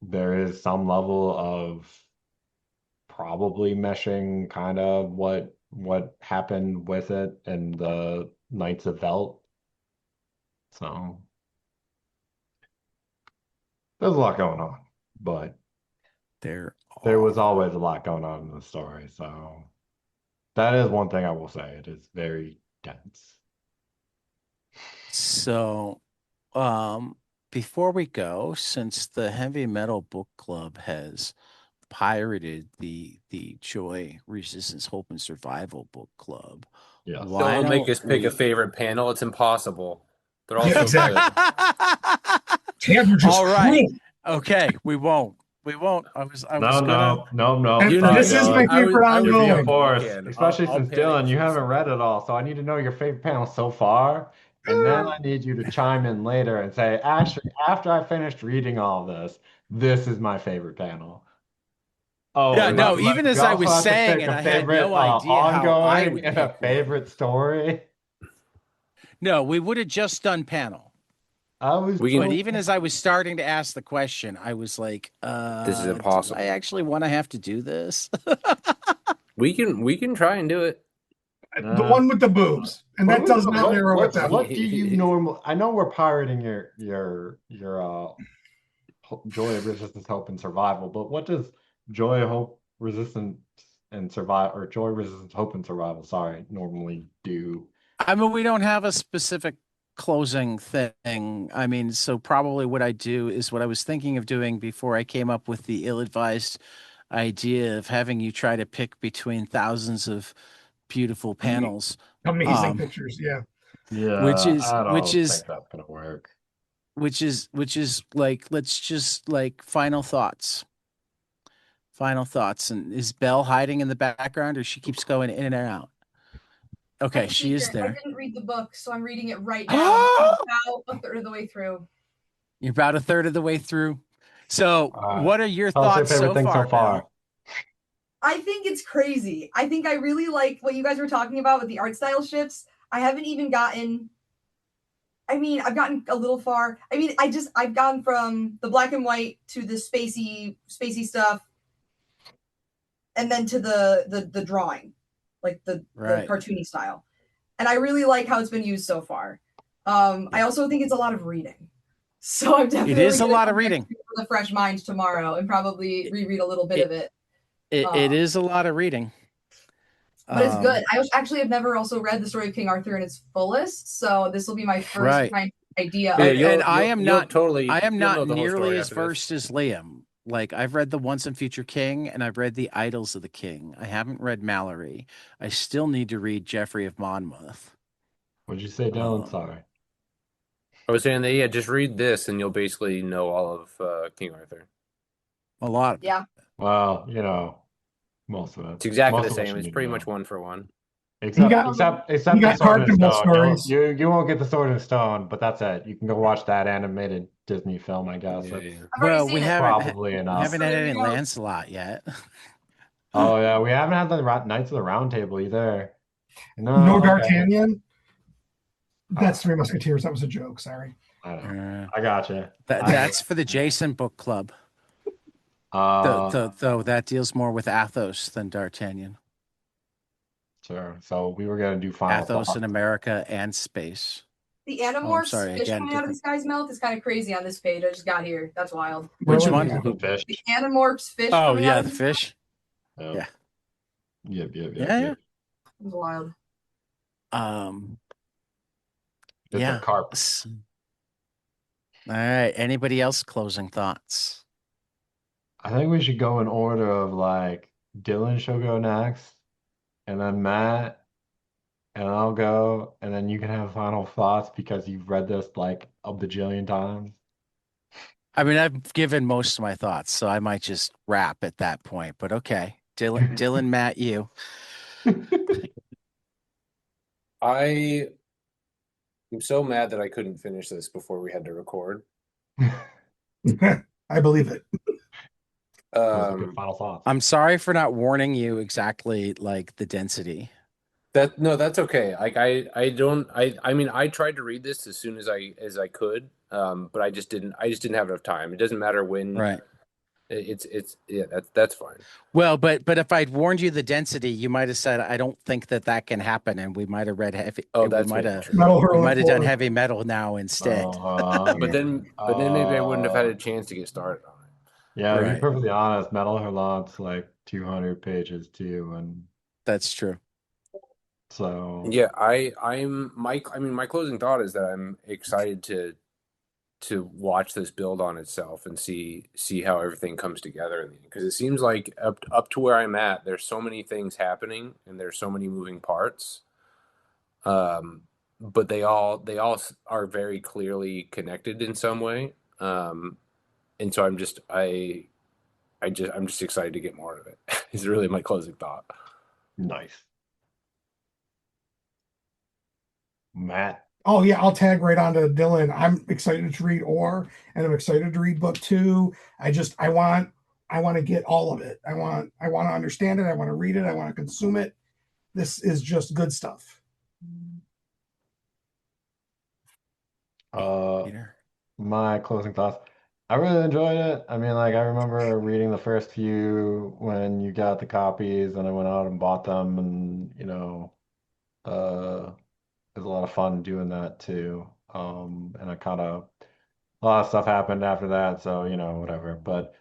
there is some level of probably meshing kind of what happened with it and the Knights of Velt. So there's a lot going on, but There there was are. always a lot going on in the story. So that is one thing I will say. It is very dense. So, um, before we go, since the Heavy Metal Book Club has pirated the Joy Resistance Hope and Survival Book Club, Yes. why Don't make don't us pick a we? favorite panel. It's impossible. They're all yeah, so exactly. good. Tabs are just All right. cruel. Okay, we won't. We won't. I No, was gonna. no, no, no. And You know, Sorry, this is my Dylan. favorite I You're would being ongoing. pick. forced, Okay, especially I'll since panic Dylan, you for a haven't read second. it all. So I need to know your favorite panel so far. And then I need you to chime in later and say, actually, after I finished reading all this is my favorite panel. Oh, Yeah, and by no, the way, even we as I also was have to saying, pick and a I had favorite no idea how I ongoing would and a pick one. favorite story. No, we would have just done panel. I was We But can. even joking. as I was starting to ask the question, I was like, This is do I impossible. actually want to have to do this? We can try and do it. The Uh, one with the boobs, and what that was does not narrow it down. what do you normal? I know we're pirating your Joy of Resistance, Hope, and Survival, but what does Joy, Hope, Resistance, and Survive or Joy, Resistance, Hope, and Survival, sorry, normally do? I mean, we don't have a specific closing thing. I mean, so probably what I do is what I was thinking of doing before I came up with the ill-advised idea of having you try to pick between thousands of beautiful panels. Amazing Um, pictures. Yeah. which Yeah, is I which don't is think that's gonna work. which is like let's just like final thoughts. Final thoughts. And is Belle hiding in the background, or she keeps going in and out? Okay, That's a she is secret. I there. didn't read the book, so I'm reading it right now. I'm about a third of the way through. You're about a third of the way through. So, what are your Tell us your thoughts favorite so thing far, so far. Belle? I think it's crazy. I think I really like what you guys were talking about with the art style shifts. I haven't even gotten. I mean, I've gotten a little far. I mean, I've gone from the black and white to the spacey stuff, and then to the drawing, like the cartoony style. And I really like how it's been used so far. I also think it's a lot of reading. So I'm definitely It is a lot of reading with a fresh mind tomorrow and probably reread a little bit of it. It is a lot of reading. But it's good. I actually have never also read the story of King Arthur in its fullest, so this will be my first kind of idea. And I am not know the whole nearly story as after this. versed as Liam. Like, I've read the Once and Future King, and I've read the Idylls of the King. I haven't read Mallory. I still need to read Geoffrey of Monmouth. What'd you say, Dylan? Sorry. I was saying that, yeah, just read this and you'll basically know all of King Arthur. A lot of it. Yeah. Well, you know, most of it. It's exactly Most the of it same. you It's need to pretty know. much one for one. Except got the Sword and Tarkable Stone. stories. You won't get the Sword and Stone, but that's it. You can go watch that animated Disney film, I guess. Yeah, That's yeah. I've already Well, seen we it. probably we enough. haven't So had there any you go. Lancelot yet. Oh yeah, we haven't had the Knights of the Round Table either. No okay. D'Artagnan. That's Three Musketeers. That was a joke. Sorry. I know. I gotcha. That's for the Jason Book Club. Though that deals more with Athos than D'Artagnan. Sure. So we were gonna do final Athos thoughts. in America and space. The Animorphs sorry, fish again, coming out of this guy's mouth is kind of crazy on this page. I just got here. That's wild. Which Really? one? The fish. The Animorphs fish Oh coming yeah, out of the his fish. Yeah. Yep. Yeah. It was wild. It's a carp. All right. Anybody else closing thoughts? I think we should go in order of like Dylan should go next, and then Matt, and I'll go, and then you can have final thoughts because you've read this like a bajillion times. I mean, I've given most of my thoughts, so I might just wrap at that point. But okay, Dylan, Matt, you. I am so mad that I couldn't finish this before we had to record. I believe it. Those are good final thoughts. I'm sorry for not warning you exactly like the density. That's okay. Like I mean I tried to read this as soon as I could, but I just didn't have enough time. It doesn't matter when. Right. It's yeah, that's fine. Well, but if I'd warned you the density, you might have said I don't think that can happen, and we might have read heavy. Oh, that's we might have done heavy metal now instead. But then maybe I wouldn't have had a chance to get started on it. Yeah, to be perfectly honest, Metal Hurlant's like 200 pages too, and that's true. So yeah, my closing thought is that I'm excited to watch this build on itself and see how everything comes together, because it seems like up to where I'm at, there's so many things happening and there's so many moving parts, but they all are very clearly connected in some way, and so I'm just excited to get more of it. Is really my closing thought. Nice. Matt. Oh yeah, I'll tag right on to Dylan. I'm excited to read Ore, and I'm excited to read book 2. I want to get all of it. I want to understand it. I want to read it. I want to consume it. This is just good stuff. My closing thoughts. I really enjoyed it. I mean, like I remember reading the first few when you got the copies, and I went out and bought them, and it was a lot of fun doing that too. And I kind of a lot of stuff happened after that, so whatever. But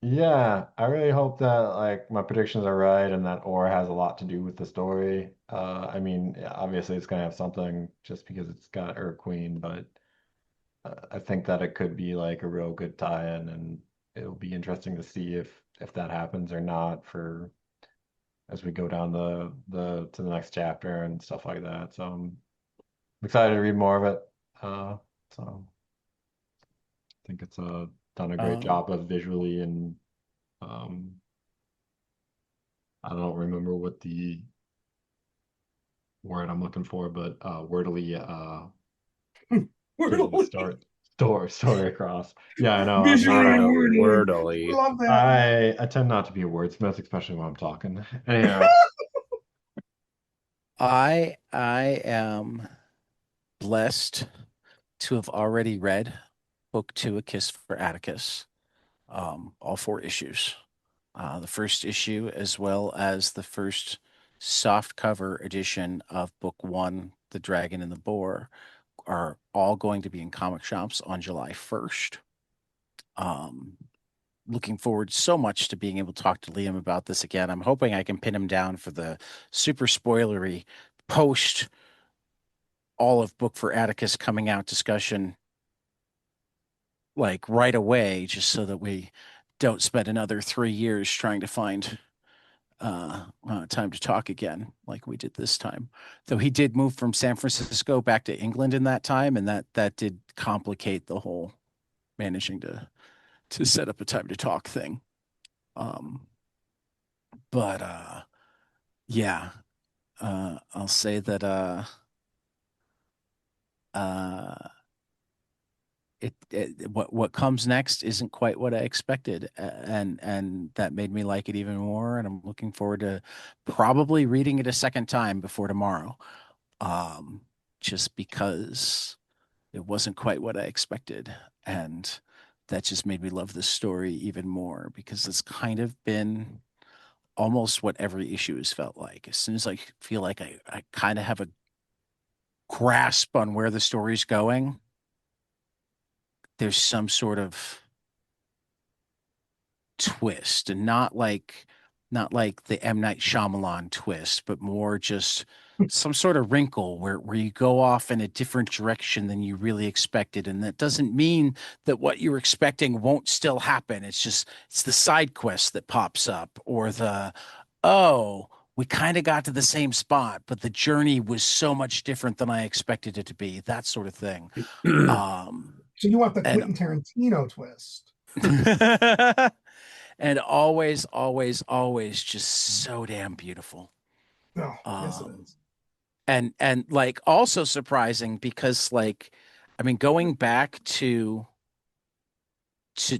yeah, I really hope that like my predictions are right and that Ore has a lot to do with the story. I mean, obviously it's gonna have something just because it's got Ur Queen, but I think that it could be like a real good tie-in, and it'll be interesting to see if that happens or not for as we go down to the next chapter and stuff like that. So I'm excited to read more of it. So I think it's a done a great job of visually and um, I don't remember what the word I'm looking for, but wordily getting the story across. Yeah, I know. Visually and Wordily. Love that. I tend not to be a wordsmith, especially when I'm talking. Anyhow, I am blessed to have already read book 2, A Kiss for Atticus, all 4 issues. The first issue, as well as the first soft cover edition of book 1, The Dragon and the Boar, are all going to be in comic shops on July 1st. Looking forward so much to being able to talk to Liam about this again. I'm hoping I can pin him down for the super spoilery post all of Book for Atticus coming out discussion like right away, just so that we don't spend another 3 years trying to find time to talk again like we did this time. Though he did move from San Francisco back to England in that time, and that did complicate the whole managing to set up a time to talk thing. But yeah, I'll say that what comes next isn't quite what I expected, and that made me like it even more. And I'm looking forward to probably reading it a second time before tomorrow, just because it wasn't quite what I expected, and that just made me love the story even more because it's kind of been almost what every issue has felt like. As soon as I feel like I kind of have a grasp on where the story's going, there's some sort of twist, and not like the M. Night Shyamalan twist, but more just some sort of wrinkle where you go off in a different direction than you really expected. And that doesn't mean that what you're expecting won't still happen. It's the side quest that pops up, or oh, we kind of got to the same spot, but the journey was so much different than I expected it to be. That sort of thing. So you want the And Quentin Tarantino twist. and always, always, always just so damn beautiful. Oh, yes, it is. And like also surprising because like, I mean, going back to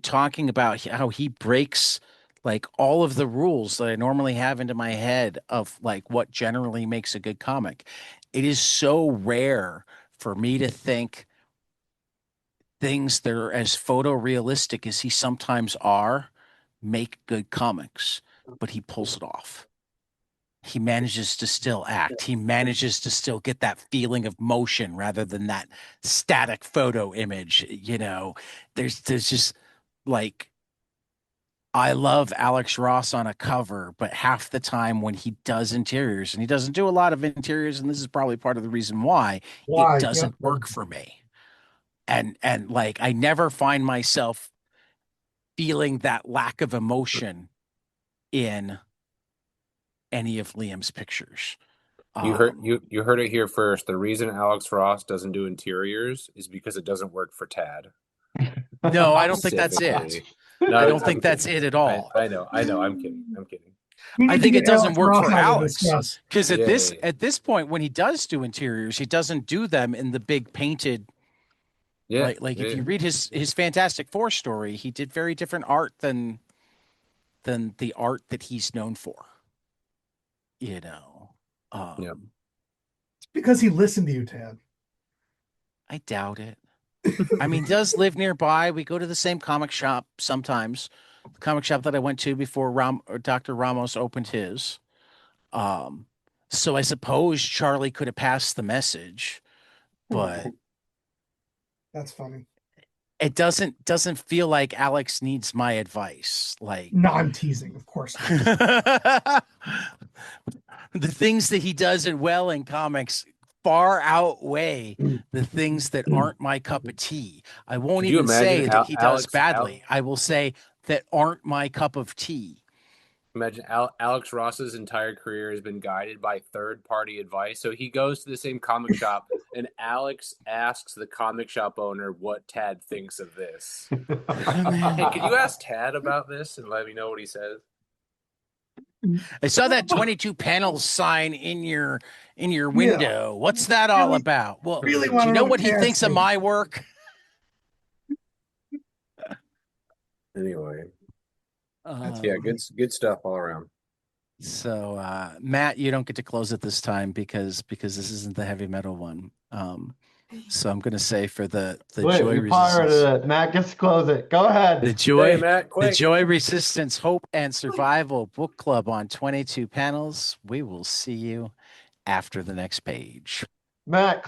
talking about how he breaks like all of the rules that I normally have into my head of like what generally makes a good comic. It is so rare for me to think things that are as photorealistic as he sometimes are make good comics, but he pulls it off. He manages to still act. He manages to still get that feeling of motion rather than that static photo image. You know, there's just like, I love Alex Ross on a cover, but half the time when he does interiors, and he doesn't do a lot of interiors, and this is probably part of the reason why it doesn't work for me. And like, I never find myself feeling that lack of emotion in any of Liam's pictures. You heard it here first. The reason Alex Ross doesn't do interiors is because it doesn't work for Tad. No, I don't think that's it. Specifically. No, I don't I'm think that's kidding. it at all. I know. I'm kidding. We I need to think get it doesn't Alex work Ross for on to Alex discuss. because Yeah, at this point, when he does do interiors, he doesn't do them in the big painted. yeah. Like if Yeah. you read his Fantastic Four story, he did very different art than the art that he's known for. You know. Yep. Because he listened to you, Tad. I doubt it. I mean, he does live nearby. We go to the same comic shop sometimes. The comic shop that I went to before Dr. Ramos opened his. So I suppose Charlie could have passed the message, but That's funny. it doesn't feel like Alex needs my advice. Like, No, I'm teasing, of course. the things that he does it well in comics far outweigh the things that aren't my cup of tea. I won't Could you even say imagine that he does Alex badly. I will say that aren't my cup of tea. Imagine Alex Ross's entire career has been guided by third-party advice. So he goes to the same comic shop, and Alex asks the comic shop owner what Tad thinks of this. Hey, could you ask Tad about this and let me know what he says? I saw that 22 panels sign in your window. What's that all Really- about? Well, really do wanna you know know what what he Tad thinks of thinks. my work? Anyway, Uh, yeah, good stuff all around. So, Matt, you don't get to close it this time because this isn't the heavy metal one. So I'm going to say for the Wait, joy you pirated resistance, it. Matt gets to close it. Go ahead. Hey, Matt, the quick. joy resistance, hope and survival book club on 22 panels. We will see you after the next page. Matt,